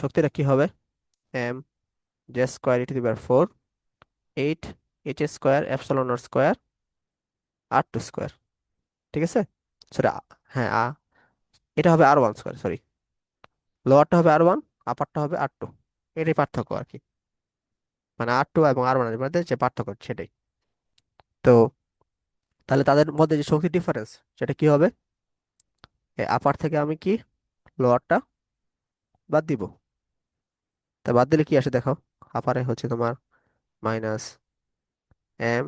শক্তিটা কি হবে, mz²e⁴ 8h²ε0², ঠিক আছে। সরি, হ্যাঁ, এটা হবে R1², সরি, লোয়ারটা হবে R1, আপারটা হবে R2। এটাই পার্থক্য আর কি, মানে R2 এবং R1 এর মধ্যে যে পার্থক্য সেটাই। তো তাহলে তাদের মধ্যে যে শক্তি ডিফারেন্স সেটা কি হবে, আপার থেকে আমি কি লোয়ারটা বাদ দিব। তা বাদ দিলে কি আসে দেখো, আপারে হচ্ছে তোমার -mz²e⁴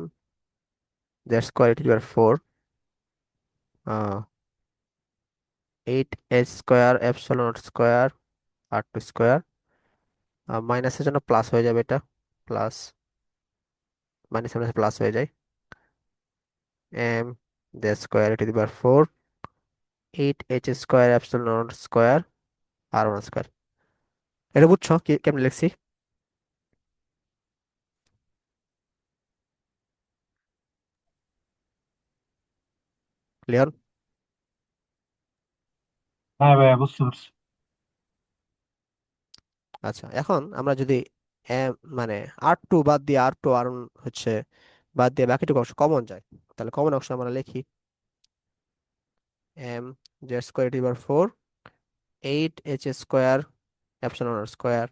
8h²ε0² মাইনাসের জন্য প্লাস হয়ে যাবে, এটা প্লাস, মাইনাস মাইনাস প্লাস হয়ে যায়, mz²e⁴ 8h²ε0² এটা বুঝছো কি কেমনে লিখছি, লিওন? হ্যাঁ ভাইয়া, বুঝতে পারছি। আচ্ছা, এখন আমরা যদি এম মানে R2 বাদ দিয়ে R2 আর হচ্ছে বাদ দিয়ে বাকিটুকু অংশ কমন যায়, তাহলে কমন অংশ আমরা লিখি এম জেড স্কোয়ার টি বার 4 8 স্কোয়ার এপসিলন আর স্কোয়ার।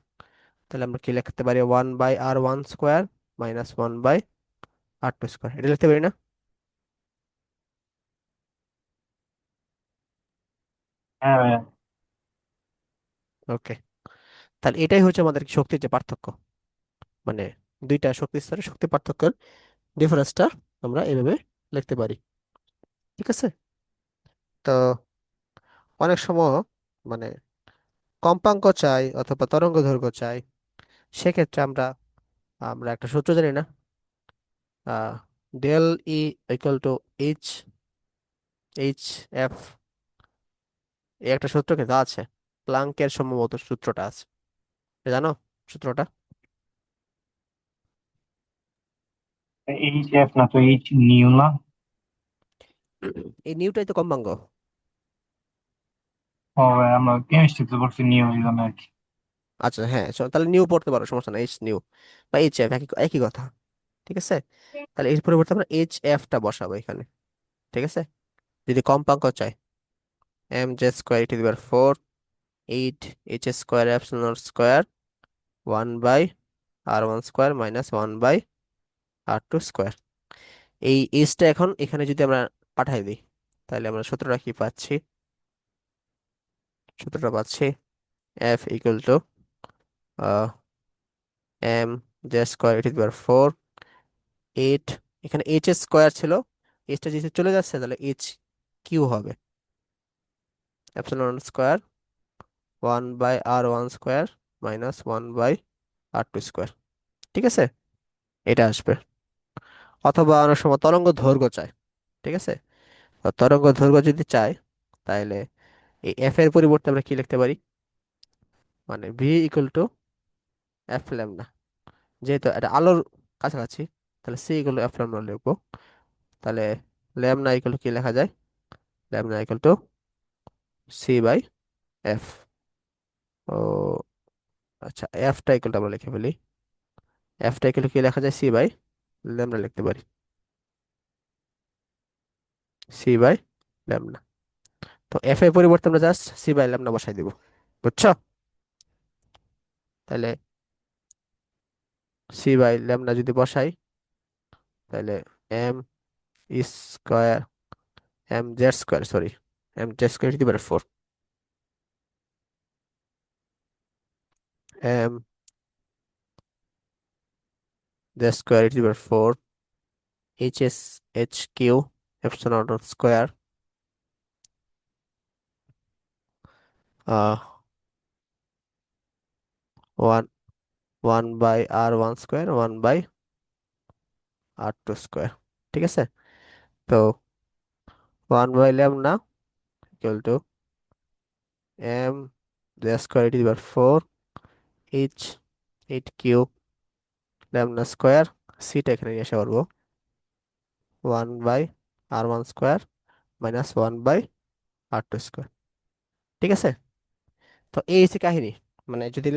তাহলে আমরা কি লিখতে পারি, 1/R1 square minus 1/R2 square, এটা লিখতে পারি না? হ্যাঁ ভাইয়া। ওকে, তাহলে এটাই হচ্ছে আমাদের শক্তির যে পার্থক্য, মানে দুইটা শক্তি স্তরের শক্তি পার্থক্যের ডিফারেন্সটা আমরা এভাবে লিখতে পারি। ঠিক আছে। তো অনেক সময় মানে কম্পাঙ্ক চাই অথবা তরঙ্গ দৈর্ঘ্য চাই, সেক্ষেত্রে আমরা আমরা একটা সূত্র জানি না, del E equal to H H F, এই একটা সূত্র কিন্তু আছে, প্লাঙ্কের সম্ভবত সূত্রটা আছে, এটা জানো সূত্রটা? এইচ এফ না তো, এইচ নিউ না? এই নিউটাই তো কম্পাঙ্ক। ও ভাই, আমরা কেমিস্ট্রিতে পড়ছি নিউ, এই জন্য আর কি। আচ্ছা হ্যাঁ, তাহলে নিউ পড়তে পারো, সমস্যা না, এইচ নিউ বা এইচ এফ একই একই কথা। ঠিক আছে, তাহলে এর পরিবর্তে আমরা এইচ এফ টা বসাবো এখানে। ঠিক আছে, যদি কম্পাঙ্ক চাই, M J square T the power 4 8 H square epsilon square 1/R1 square minus 1/R2 square. এই এইচটা এখন এখানে যদি আমরা পাঠাই দিই, তাহলে আমরা সূত্রটা কি পাচ্ছি, সূত্রটা পাচ্ছি F equal to M J square T the power 4 8, এখানে এইচ স্কোয়ার ছিল, এইচটা যেহেতু চলে যাচ্ছে তাহলে এইচ কিউ হবে epsilon square 1/R1 square minus 1/R2 square. ঠিক আছে, এটা আসবে। অথবা অনেক সময় তরঙ্গ দৈর্ঘ্য চাই। ঠিক আছে, তো তরঙ্গ দৈর্ঘ্য যদি চাই, তাহলে এই এফ এর পরিবর্তে আমরা কি লিখতে পারি, মানে V equal to F lambda, যেহেতু এটা আলোর কাছাকাছি, তাহলে C equal to F lambda লিখবো। তাহলে ল্যামডা ইকুয়াল টু কি লেখা যায়, lambda equal to C by F. ও আচ্ছা, এফটা ইকুয়াল টু আমরা লিখে ফেলি, এফটা ইকুয়াল টু কি লেখা যায়, সি বাই ল্যামডা লিখতে পারি, সি বাই ল্যামডা। তো এফ এর পরিবর্তে আমরা জাস্ট সি বাই ল্যামডা বসাই দিব, বুঝছো? তাহলে সি বাই ল্যামডা যদি বসাই, তাহলে M square M Z square sorry M Z square দিতে পারে 4 এম জেড স্কোয়ার দিতে পারে 4 H Q epsilon naught square one 1/R1 square 1/R2 square. ঠিক আছে, তো 1/ল্যামডা equal to M Z square দিতে পারে 4 এইচ 8 কিউ ল্যামডা স্কোয়ার, সিটা এখানে নিয়ে আসা পারবো 1/R1 square minus 1/R2 square. ঠিক আছে, তো এই হচ্ছে কাহিনী, মানে যদি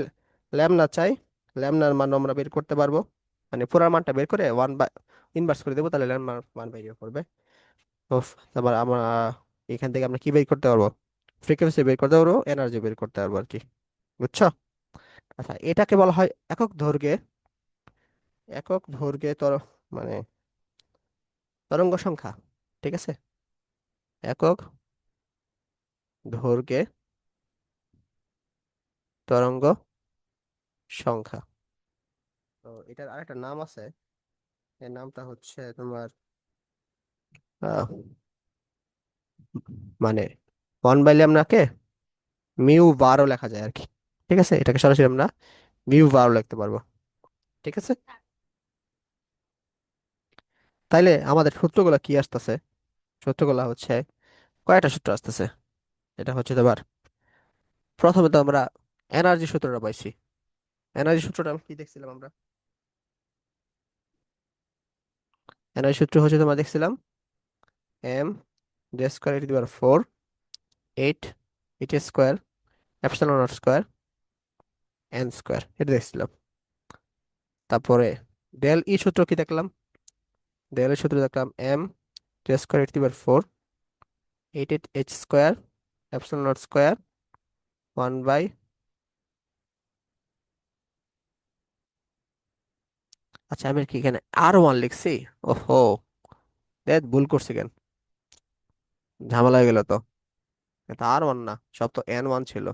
ল্যামডা চাই, ল্যামডার মান আমরা বের করতে পারবো, মানে পুরো মানটা বের করে ইনভার্স করে দেবো, তাহলে ল্যামডার মান বেরিয়ে পড়বে। তো তারপর আমরা এখান থেকে আমরা কি বের করতে পারবো, ফ্রিকোয়েন্সি বের করতে পারবো, এনার্জি বের করতে পারবো আর কি, বুঝছো? আচ্ছা, এটাকে বলা হয় একক দৈর্ঘ্যে, একক দৈর্ঘ্যে মানে তরঙ্গ সংখ্যা। ঠিক আছে, একক দৈর্ঘ্যে তরঙ্গ সংখ্যা। তো এটার আরেকটা নাম আছে, এর নামটা হচ্ছে তোমার আহ, মানে 1/ল্যামডাকে মিউ বারও লেখা যায় আর কি। ঠিক আছে, এটাকে সরাসরি আমরা মিউ বারও লিখতে পারবো। ঠিক আছে, তাইলে আমাদের সূত্রগুলো কি আসতেছে, সূত্রগুলো হচ্ছে কয়টা সূত্র আসতেছে, এটা হচ্ছে তোমার প্রথমে তো আমরা এনার্জি সূত্রটা পাইছি, এনার্জি সূত্রটা কি দেখছিলাম আমরা, এনার্জি সূত্র হচ্ছে তোমার দেখছিলাম M J square to the power 4 8 H square epsilon naught square N square, এটা দেখছিলাম। তারপরে ডেল ই সূত্র কি দেখলাম? ডেল এর সূত্র দেখলাম M T square eight power four eight eight H square epsilon naught square one by, আচ্ছা আমি কি এখানে আর ওয়ান লিখছি? ওহো, দেখ ভুল করছি কেন, ঝামেলা হয়ে গেল তো। এটা আর ওয়ান না, সব তো এন ওয়ান ছিল।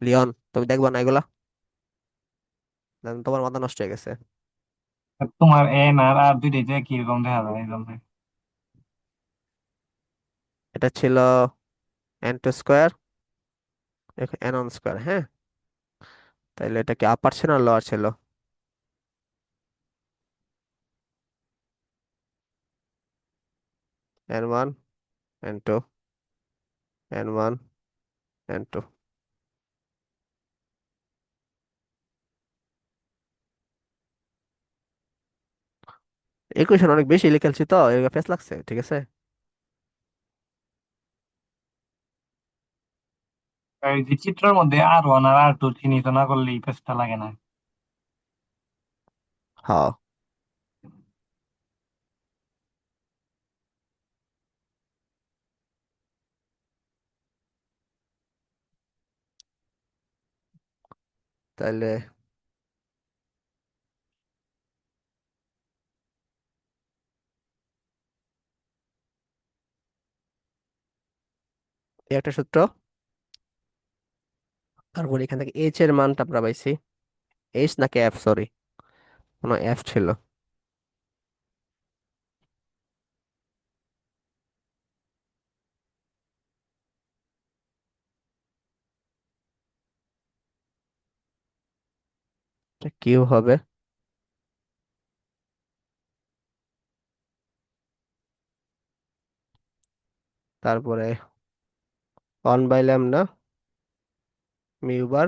লিওন তুমি দেখবা না এগুলা? তোমার মাথা নষ্ট হয়ে গেছে। আর তোমার এন আর আর দুইটাই যে কিরকম দেখা যায় এই জন্য। এটা ছিল N two square N one square, হ্যাঁ। তাইলে এটা কি আপার ছিল না লোয়ার ছিল? N one, N two, N one, N two. Equation অনেক বেশি লিখেছি তো এগুলো ফেস লাগছে, ঠিক আছে। আর এই যে চিত্রের মধ্যে আর ওয়ান আর আর টু চিহ্নিত না করলে এই পেজটা লাগে না। হ্যাঁ, তাইলে এই একটা সূত্র। তারপর এখান থেকে এইচ এর মানটা আমরা পাইছি। এইচ নাকি এফ, সরি, কোনো এফ ছিল। এটা কিউ হবে। তারপরে ওয়ান বাই ল্যামডা মিউ বার,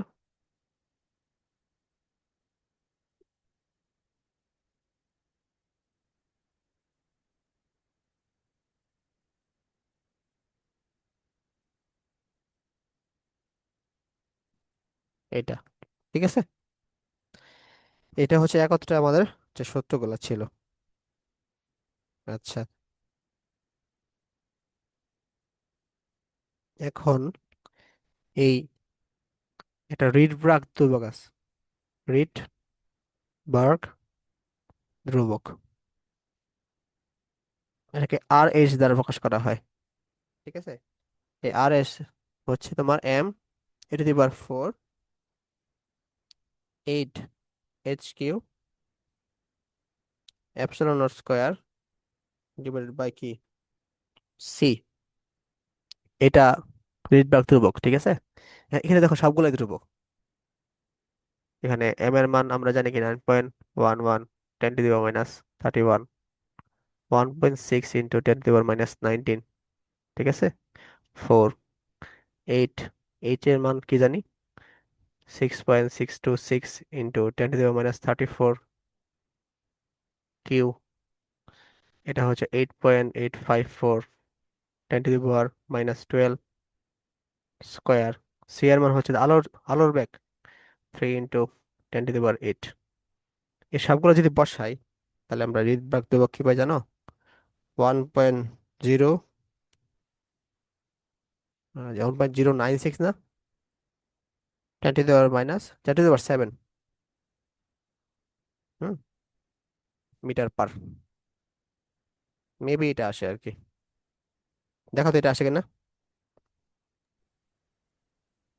এটা ঠিক আছে। এটা হচ্ছে একত্রে আমাদের যে সূত্রগুলো ছিল। আচ্ছা, এখন এই এটা রিড ব্রাগ ধ্রুবক আছে, রিড বার্গ ধ্রুবক, এটাকে আর এইচ দ্বারা প্রকাশ করা হয়, ঠিক আছে। এই আর এস হচ্ছে তোমার M E to the power four eight H Q epsilon naught square divided by কি সি। এটা রিডবার্গ ধ্রুবক, ঠিক আছে। এখানে দেখো সবগুলোই ধ্রুবক। এখানে এম এর মান আমরা জানি কি 9.11 ten to the power minus 31, 1.6 into ten to the power minus 19, ঠিক আছে। ফোর, এইট, এইচ এর মান কি জানি 6.626 into ten to the power minus 34 Q, এটা হচ্ছে 8.854 ten to the power minus 12 square. C এর মান হচ্ছে আলোর আলোর বেগ 3 into ten to the power 8। এই সবগুলো যদি বসাই তাহলে আমরা ঋণভাগ দেবো কি পাই জানো? 1.0, 1.096 না, ten to the power minus ten to the power seven, hmm, metre per. Maybe এটা আসে আর কি, দেখো তো এটা আসে কিনা।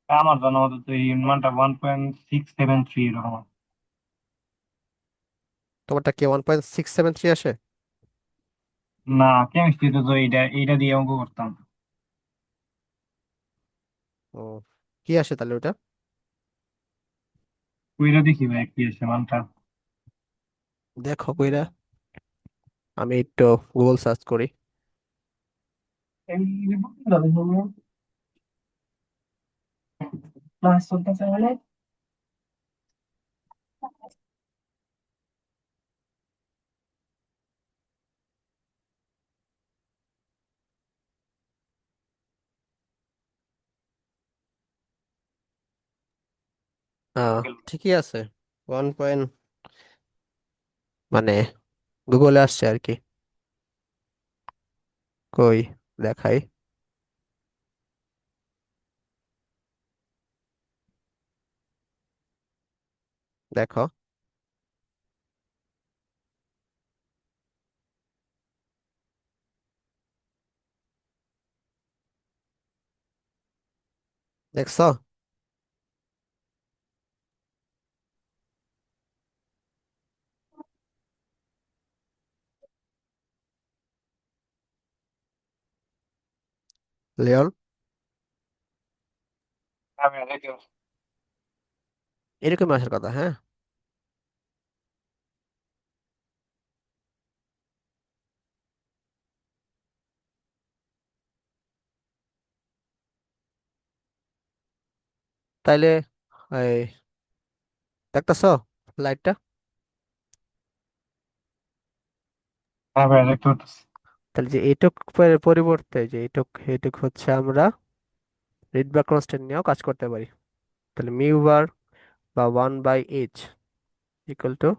আমার জানা মতো তো এই মানটা 1.673 এরকম আছে। তোমারটা কি 1.673 আসে? না, কেমিস্ট্রিতে তো এইটা এইটা দিয়ে অঙ্ক করতাম। ও, কি আসে তাহলে ওটা? ওইটা দেখি ভাই কি আছে মানটা। দেখো কইরা, আমি একটু গুগল সার্চ করি। এই দাদা বলবো ক্লাস চলতেছে মানে। ঠিকই আছে। 1 পয়েন্ট, মানে গুগলে আসছে আর কি। কই, দেখাই। দেখো, দেখছো? লিওন, হ্যাঁ ভাইয়া দেখতে পাচ্ছি। এরকম আসার কথা, হ্যাঁ। তাইলে এই দেখতেছো লাইটটা? হ্যাঁ ভাইয়া দেখতে পাচ্ছি। তাহলে যে এইটুক পরিবর্তে যে এইটুক এইটুক হচ্ছে আমরা রিডবার কনস্ট্যান্ট নিয়েও কাজ করতে পারি। তাহলে মিউ বার বা 1/h equal to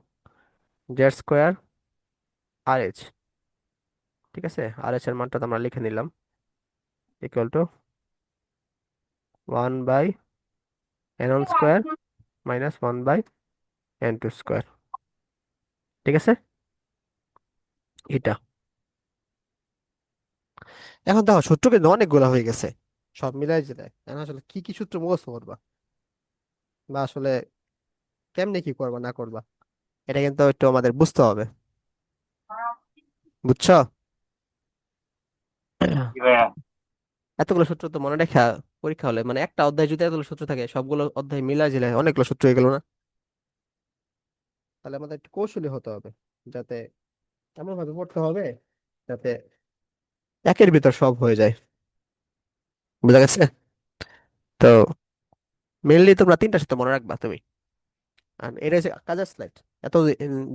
Z square R H. ঠিক আছে, আর এইচ এর মানটা তো আমরা লিখে নিলাম, equal to 1/n1 square minus 1/n2 square. ঠিক আছে, এটা। এখন দেখো সূত্র কিন্তু অনেকগুলো হয়ে গেছে, সব মিলাই যে দেয় এখন আসলে কি কি সূত্র মুখস্থ করবা, বা আসলে কেমনে কি করবা না করবা, এটা কিন্তু একটু আমাদের বুঝতে হবে। বুঝছো? কি ভাইয়া? এতগুলো সূত্র তো মনে রাখা, পরীক্ষা হলে মানে একটা অধ্যায় যদি এতগুলো সূত্র থাকে, সবগুলো অধ্যায় মিলাই জিলাই অনেকগুলো সূত্র হয়ে গেল না? তাহলে আমাদের একটু কৌশলী হতে হবে, যাতে এমন ভাবে পড়তে হবে যাতে একের ভিতর সব হয়ে যায়। বুঝা গেছে? তো মেনলি তোমরা তিনটা সূত্র মনে রাখবা তুমি। আর এটা হচ্ছে কাজের স্লাইড। এত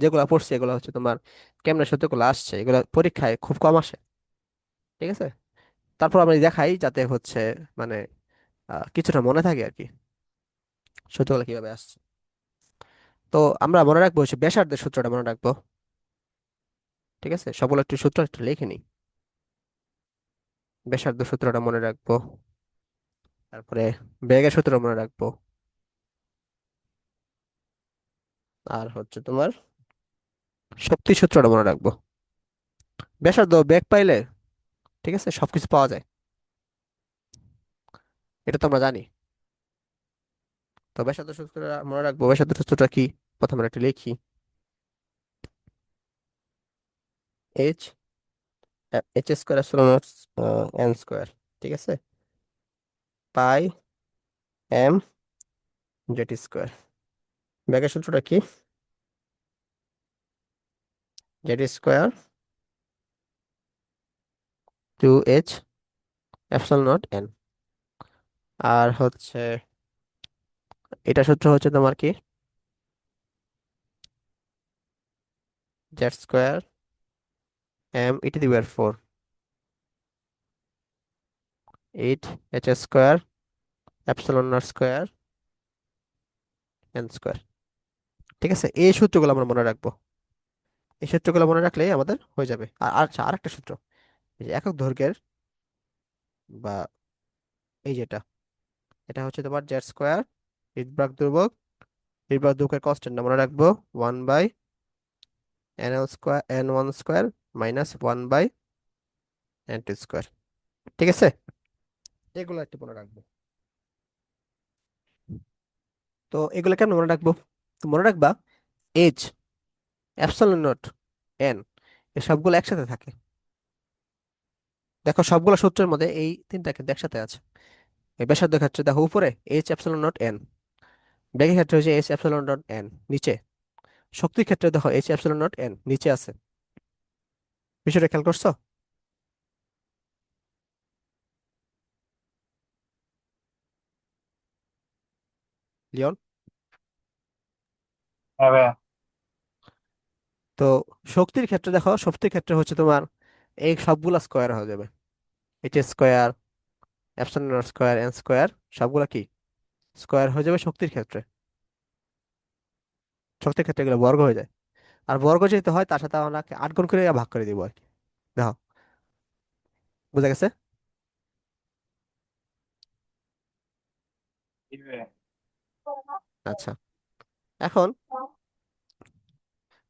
যেগুলো পড়ছি এগুলো হচ্ছে তোমার কেমনে সূত্রগুলো আসছে, এগুলো পরীক্ষায় খুব কম আসে। ঠিক আছে, তারপর আমি দেখাই যাতে হচ্ছে মানে কিছুটা মনে থাকে আর কি, সূত্রগুলো কিভাবে আসছে। তো আমরা মনে রাখবো হচ্ছে ব্যাসার্ধের সূত্রটা মনে রাখবো। ঠিক আছে, সবগুলো একটু সূত্র একটু লিখে নিই। ব্যাসার্ধ সূত্রটা মনে রাখবো, তারপরে বেগের সূত্র মনে রাখবো, আর হচ্ছে তোমার শক্তি সূত্রটা মনে রাখবো। ব্যাসার্ধ বেগ পাইলে ঠিক আছে সবকিছু পাওয়া যায়, এটা তো আমরা জানি। তো ব্যাসার্ধ সূত্রটা মনে রাখবো। ব্যাসার্ধ সূত্রটা কি, প্রথমে আমরা একটু লিখি। H, H square epsilon naught N square. ঠিক আছে, পাই এম জেড স্কোয়ার। ব্যাগের সূত্রটা কি, Z square 2h epsilon naught N. আর হচ্ছে এটা সূত্র হচ্ছে তোমার কি, Z square M E to the power 4 8 H square epsilon naught square N square. ঠিক আছে, এই সূত্রগুলো আমরা মনে রাখবো। এই সূত্রগুলো মনে রাখলেই আমাদের হয়ে যাবে। আর আচ্ছা, আরেকটা সূত্র, এই যে একক দৈর্ঘ্যের বা এই যেটা, এটা হচ্ছে তোমার জেড স্কোয়ার হৃদবাগ ধ্রুবক, হৃদবাগ ধ্রুবকের কনস্ট্যান্ট মনে রাখবো 1/n1 square minus 1/n2 square. ঠিক আছে, এগুলো একটু মনে রাখবো। তো এগুলো কেন মনে রাখবো? তো মনে রাখবা এইচ অ্যাপসিলন নট এন, এই সবগুলো একসাথে থাকে। দেখো সবগুলো সূত্রের মধ্যে এই তিনটা কিন্তু একসাথে আছে। এই ব্যাসার্ধ ক্ষেত্রে দেখো উপরে এইচ অ্যাপসিলন নট এন, বেগের ক্ষেত্রে হচ্ছে এইচ অ্যাপসিলন নট এন নিচে, শক্তির ক্ষেত্রে দেখো এইচ অ্যাপসিলন নট এন নিচে আছে। বিষয়টা খেয়াল করছো লিওন? হ্যাঁ ভাইয়া। তো শক্তির ক্ষেত্রে দেখো, শক্তির ক্ষেত্রে হচ্ছে তোমার এই সবগুলা স্কোয়ার হয়ে যাবে, H square epsilon not square N square, সবগুলা কি স্কোয়ার হয়ে যাবে শক্তির ক্ষেত্রে। শক্তির ক্ষেত্রে এগুলো বর্গ হয়ে যায়। আর বর্গ যেহেতু হয় তার সাথে আমরা 8 গুণ করে ভাগ করে দিব আর কি। দেখো, বুঝা গেছে? আচ্ছা, এখন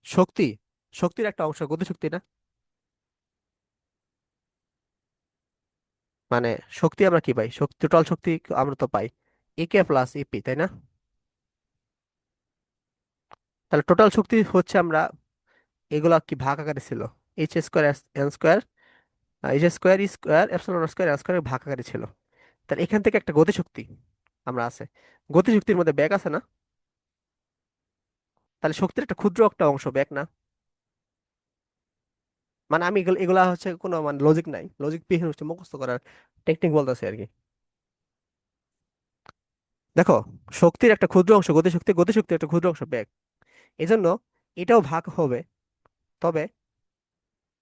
শক্তি, শক্তির একটা অংশ গতিশক্তি না? মানে শক্তি আমরা কি পাই, শক্তি, টোটাল শক্তি আমরা তো পাই একে প্লাস ইপি, তাই না? তাহলে টোটাল শক্তি হচ্ছে আমরা, এগুলা কি ভাগ আকারে ছিল, H square N square, H square E square epsilon square N square ভাগ আকারে ছিল। তাহলে এখান থেকে একটা গতিশক্তি আমরা আছে, গতিশক্তির মধ্যে ব্যাক আছে না? তাহলে শক্তির একটা ক্ষুদ্র একটা অংশ ব্যাক না? মানে আমি এগুলা হচ্ছে কোনো মানে লজিক নাই, লজিক বিহীন হচ্ছে মুখস্থ করার টেকনিক বলতেছে আর কি। দেখো, শক্তির একটা ক্ষুদ্র অংশ গতিশক্তি, গতিশক্তির একটা ক্ষুদ্র অংশ ব্যাক, এই জন্য এটাও ভাগ হবে, তবে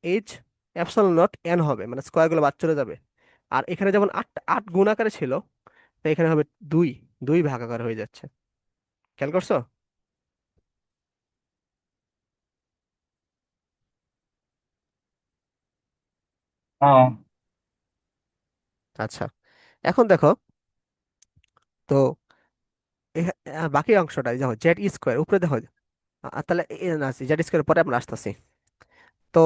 এইচ অ্যাপসিলন নট এন হবে, মানে স্কোয়ার গুলো বাদ চলে যাবে। আর এখানে যেমন 8 গুণ আকারে ছিল, তো এখানে হবে দুই, দুই ভাগ আকারে হয়ে যাচ্ছে। খেয়াল করছো? হ্যাঁ। আচ্ছা, এখন দেখো তো বাকি অংশটা দেখো, জেড স্কোয়ার উপরে দেখো, তাহলে না, জেড স্কোয়ার পরে আমরা আসতেছি। তো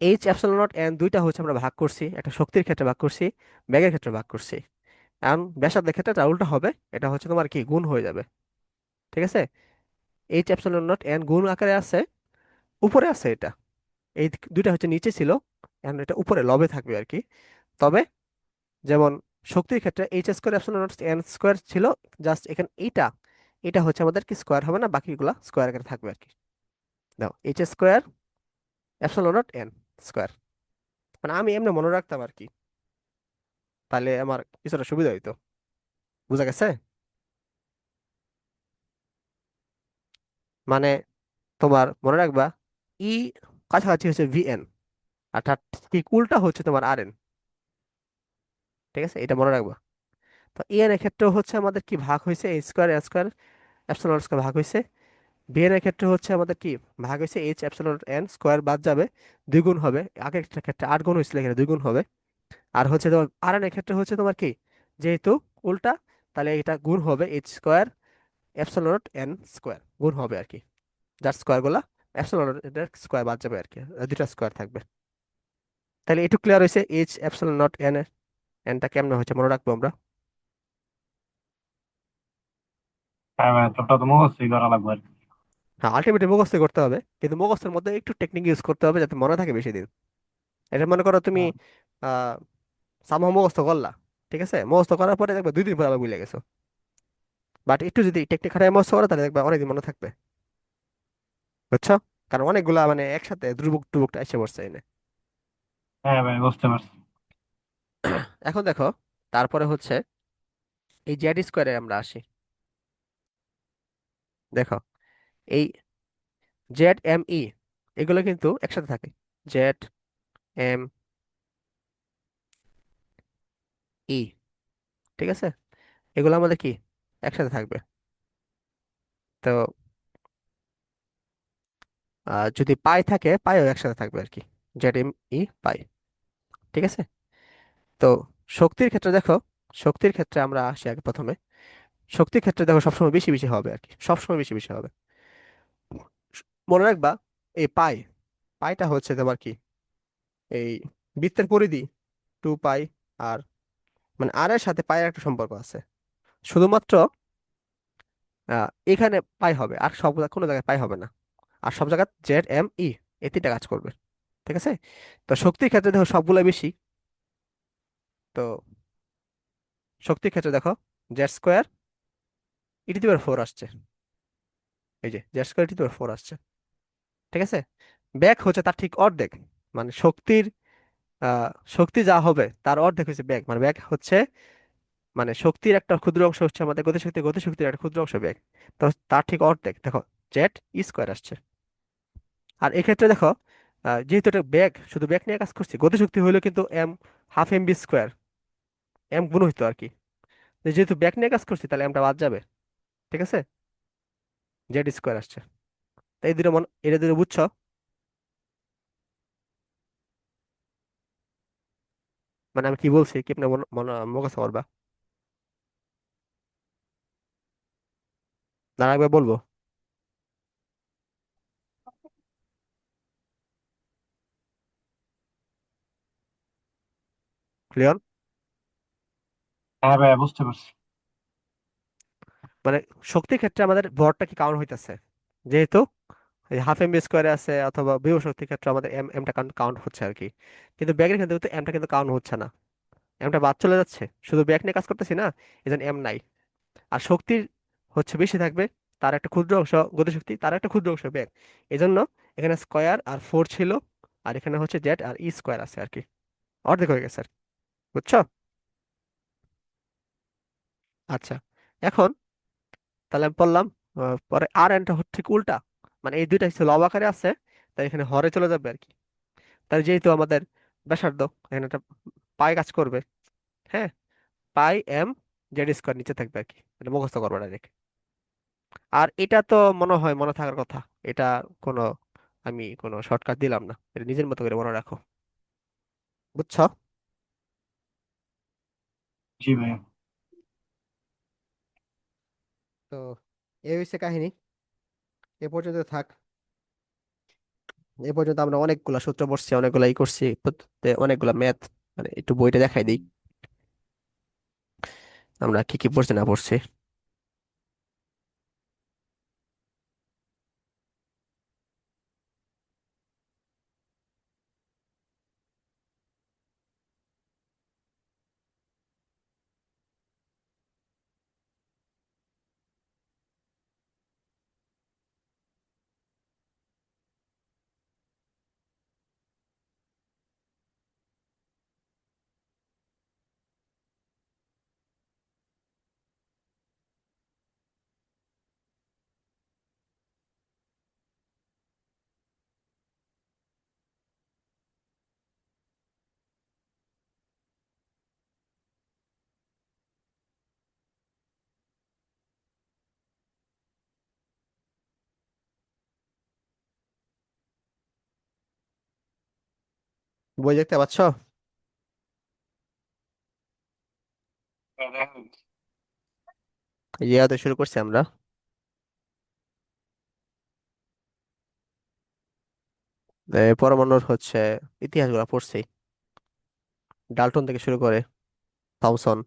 এইচ অ্যাপসিলন নট এন দুইটা হচ্ছে আমরা ভাগ করছি, একটা শক্তির ক্ষেত্রে ভাগ করছি, ব্যাগের ক্ষেত্রে ভাগ করছি। এখন ব্যাসার্ধের ক্ষেত্রে এটা উল্টা হবে, এটা হচ্ছে তোমার কি গুণ হয়ে যাবে। ঠিক আছে? এইচ অ্যাপসিলন নট এন গুণ আকারে আছে, উপরে আছে এটা, এই দুইটা হচ্ছে নিচে ছিল, এখন এটা উপরে লবে থাকবে আর কি। তবে যেমন শক্তির ক্ষেত্রে H square epsilon not N square ছিল, জাস্ট এখানে এইটা, এটা হচ্ছে আমাদের কি স্কোয়ার হবে না, বাকিগুলা স্কোয়ার আকারে থাকবে আর কি। দাও H square epsilon not N square, মানে আমি এমনি মনে রাখতাম আর কি, তাহলে আমার কিছুটা সুবিধা হইতো। বুঝা গেছে? মানে তোমার মনে রাখবা, ই কাছাকাছি হচ্ছে ভিএন, অর্থাৎ ঠিক উল্টা হচ্ছে তোমার আর এন। ঠিক আছে, এটা মনে রাখবা। তো এন এর ক্ষেত্রেও হচ্ছে আমাদের কি ভাগ হয়েছে, H square N square epsilon square ভাগ হয়েছে। বিএন এর ক্ষেত্রে হচ্ছে আমাদের কি ভাগ হয়েছে, এইচ অ্যাপসিলন এন স্কোয়ার বাদ যাবে, দুই গুণ হবে। আগের ক্ষেত্রে 8 গুণ হয়েছিল, এখানে দুই গুণ হবে। আর হচ্ছে তোমার আর এন এর ক্ষেত্রে হচ্ছে তোমার কি, যেহেতু উল্টা, তাহলে এটা গুণ হবে H square epsilon N square গুণ হবে আর কি, যার স্কোয়ার গুলা অ্যাপসিলন এর স্কোয়ার বাদ যাবে আর কি, দুইটা স্কোয়ার থাকবে। তাহলে একটু ক্লিয়ার হয়েছে এইচ অ্যাপসিলন নট এন এর এনটা কেমনে হচ্ছে মনে রাখবো আমরা। হ্যাঁ ভাই, তোরটা তো মুখস্থই করা লাগবে আর কি। হ্যাঁ, আলটিমেটলি মুখস্থ করতে হবে, কিন্তু মুখস্থের মধ্যে একটু টেকনিক ইউজ করতে হবে যাতে মনে থাকে বেশি দিন। এটা মনে করো তুমি হ্যাঁ। আহ সামহ মুখস্থ করলা, ঠিক আছে, মুখস্থ করার পরে দেখবে 2 দিন পরে আবার ভুলে গেছো। বাট একটু যদি টেকনিক খাটায় মুখস্থ করো তাহলে দেখবে অনেকদিন মনে থাকবে। বুঝছো? কারণ অনেকগুলা মানে একসাথে দুর্বুক টুবুকটা এসে পড়ছে এনে। হ্যাঁ ভাই, বুঝতে পারছি। এখন দেখো, তারপরে হচ্ছে এই জেড স্কোয়ারে আমরা আসি। দেখো, এই জেড এম ই এগুলো কিন্তু একসাথে থাকে, জেড এম ই, ঠিক আছে, এগুলো আমাদের কি একসাথে থাকবে। তো যদি পাই থাকে, পাইও একসাথে থাকবে আর কি, জেড এম ই পাই। ঠিক আছে? তো শক্তির ক্ষেত্রে দেখো, শক্তির ক্ষেত্রে আমরা আসি আগে প্রথমে। শক্তির ক্ষেত্রে দেখো সবসময় বেশি বেশি হবে আর কি, সবসময় বেশি বেশি হবে। মনে রাখবা, এই পাই, পাইটা হচ্ছে তোমার কি, এই বৃত্তের পরিধি 2 পাই, আর মানে আর এর সাথে পায়ের একটা সম্পর্ক আছে, শুধুমাত্র এখানে পাই হবে, আর সব কোনো জায়গায় পাই হবে না। আর সব জায়গায় জেড এম ই, এই তিনটা কাজ করবে। ঠিক আছে? তো শক্তির ক্ষেত্রে দেখো সবগুলো বেশি। তো শক্তির ক্ষেত্রে দেখো, Z square E to the power 4 আসছে, এই যে Z square E to the power 4 আসছে। ঠিক আছে? ব্যাক হচ্ছে তার ঠিক অর্ধেক, মানে শক্তির আহ শক্তি যা হবে তার অর্ধেক হচ্ছে ব্যাক, মানে ব্যাক হচ্ছে, মানে শক্তির একটা ক্ষুদ্র অংশ হচ্ছে আমাদের গতিশক্তি, গতিশক্তির একটা ক্ষুদ্র অংশ ব্যাক। তো তার ঠিক অর্ধেক দেখো, জেড ই স্কোয়ার আসছে। আর এক্ষেত্রে দেখো, যেহেতু এটা ব্যাক, শুধু ব্যাক নিয়ে কাজ করছি, গতিশক্তি হইলো কিন্তু M half M B square, M গুণ হইতো আর কি। যেহেতু ব্যাক নিয়ে কাজ করছি তাহলে এমটা বাদ যাবে। ঠিক আছে? জেড স্কোয়ার আসছে। তো এই দুটো এটা দুটো বুঝছো? মানে আমি কি বলছি কি আপনি মুখস্থ করবা, না একবার বলবো? ক্লিয়ার? হ্যাঁ ভাইয়া, বুঝতে পারছি। মানে শক্তির ক্ষেত্রে আমাদের ভরটা কি কাউন্ট হইতেছে, যেহেতু হাফ এম বি স্কোয়ারে আছে, অথবা বিভব শক্তির ক্ষেত্রে আমাদের এমটা কাউন্ট হচ্ছে আর কি। কিন্তু ব্যাগের ক্ষেত্রে কিন্তু এমটা কিন্তু কাউন্ট হচ্ছে না, এমটা বাদ চলে যাচ্ছে, শুধু ব্যাগ নিয়ে কাজ করতেছি না, এই জন্য এম নাই। আর শক্তির হচ্ছে বেশি থাকবে, তার একটা ক্ষুদ্র অংশ গতিশক্তি, তার একটা ক্ষুদ্র অংশ ব্যাগ, এই জন্য এখানে স্কোয়ার আর ফোর ছিল, আর এখানে হচ্ছে জেড আর ই স্কোয়ার আছে আর কি, অর্ধেক হয়ে গেছে আর কি। বুঝছো? আচ্ছা, এখন তাহলে আমি বললাম, পরে আর এনটা হচ্ছে ঠিক উল্টা, মানে এই দুইটা হচ্ছে লব আকারে আছে, তাই এখানে হরে চলে যাবে আর কি। তাহলে যেহেতু আমাদের ব্যাসার্ধ, এখানে একটা পাই কাজ করবে, হ্যাঁ, পাই এম জেড স্কোয়ার নিচে থাকবে আর কি, এটা মুখস্থ করবে ডাইরেক্ট। আর এটা তো মনে হয় মনে থাকার কথা, এটা কোনো, আমি কোনো শর্টকাট দিলাম না, এটা নিজের মতো করে মনে রাখো। বুঝছো? জি ভাইয়া। তো এই হচ্ছে কাহিনী, এ পর্যন্ত থাক। এ পর্যন্ত আমরা অনেকগুলা সূত্র পড়ছি, অনেকগুলা ই করছি, অনেকগুলা ম্যাথ, মানে একটু বইটা দেখাই দিই আমরা কি কি পড়ছি না পড়ছি। বই দেখতে পাচ্ছ? হ্যাঁ, দেখা যাচ্ছে। ইয়াতে শুরু করছি আমরা, পরমাণুর হচ্ছে ইতিহাসগুলো পড়ছি, ডাল্টন থেকে শুরু করে থমসন,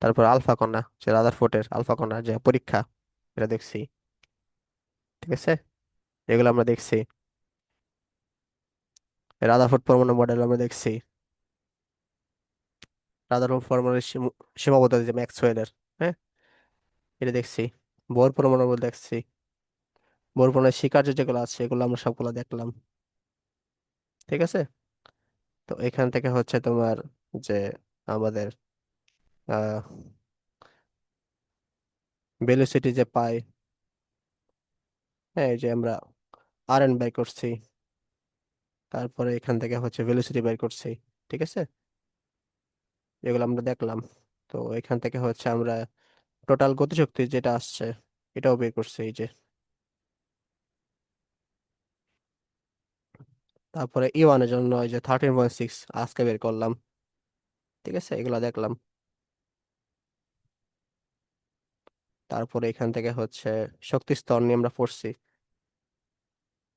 তারপর আলফা কণা, যে রাদারফোর্ডের আলফা কণা যে পরীক্ষা, এটা দেখছি। ঠিক আছে, এগুলো আমরা দেখছি। রাদারফোর্ড পরমাণু মডেল আমরা দেখছি, রাদারফোর্ড পরমাণুর সীমাবদ্ধতা যে ম্যাক্সওয়েলের, হ্যাঁ, এটা দেখছি। বোর পরমাণু মডেল দেখছি, বোর পরমাণুর স্বীকার্য যেগুলো আছে এগুলো আমরা সবগুলো দেখলাম। ঠিক আছে, তো এখান থেকে হচ্ছে তোমার যে আমাদের আহ ভেলোসিটি যে পাই, হ্যাঁ, এই যে আমরা আর এন বাই করছি, তারপরে এখান থেকে হচ্ছে ভেলোসিটি বাই করছি। ঠিক আছে, এগুলো আমরা দেখলাম। তো এখান থেকে হচ্ছে আমরা টোটাল গতিশক্তি যেটা আসছে এটাও বের করছি, এই যে। তারপরে ই ওয়ানের জন্য এই যে 13.6 আজকে বের করলাম। ঠিক আছে, এগুলো দেখলাম। তারপরে এখান থেকে হচ্ছে শক্তি স্তর নিয়ে আমরা পড়ছি,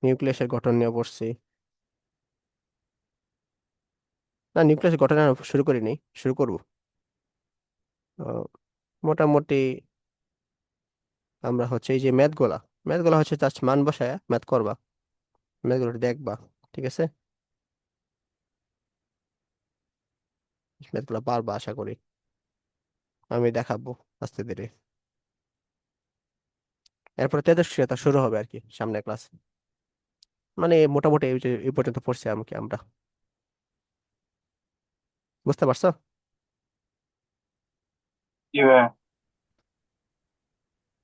নিউক্লিয়াসের গঠন নিয়ে পড়ছি। না, নিউক্লিয়াসের গঠন আর শুরু করিনি, শুরু করব। আহ, মোটামুটি আমরা হচ্ছে এই যে ম্যাথগুলা, ম্যাথগুলা হচ্ছে জাস্ট মান বসায় ম্যাথ করবা, ম্যাথগুলো দেখবা। ঠিক আছে, ম্যাথগুলো পারবা আশা করি, আমি দেখাবো আস্তে ধীরে। এরপরে তেজস্ক্রিয়তা শুরু হবে আর কি সামনে ক্লাস, মানে মোটামুটি এই যে এই পর্যন্ত পড়ছি আমরা। বুঝতে পারছো? জি ভাইয়া।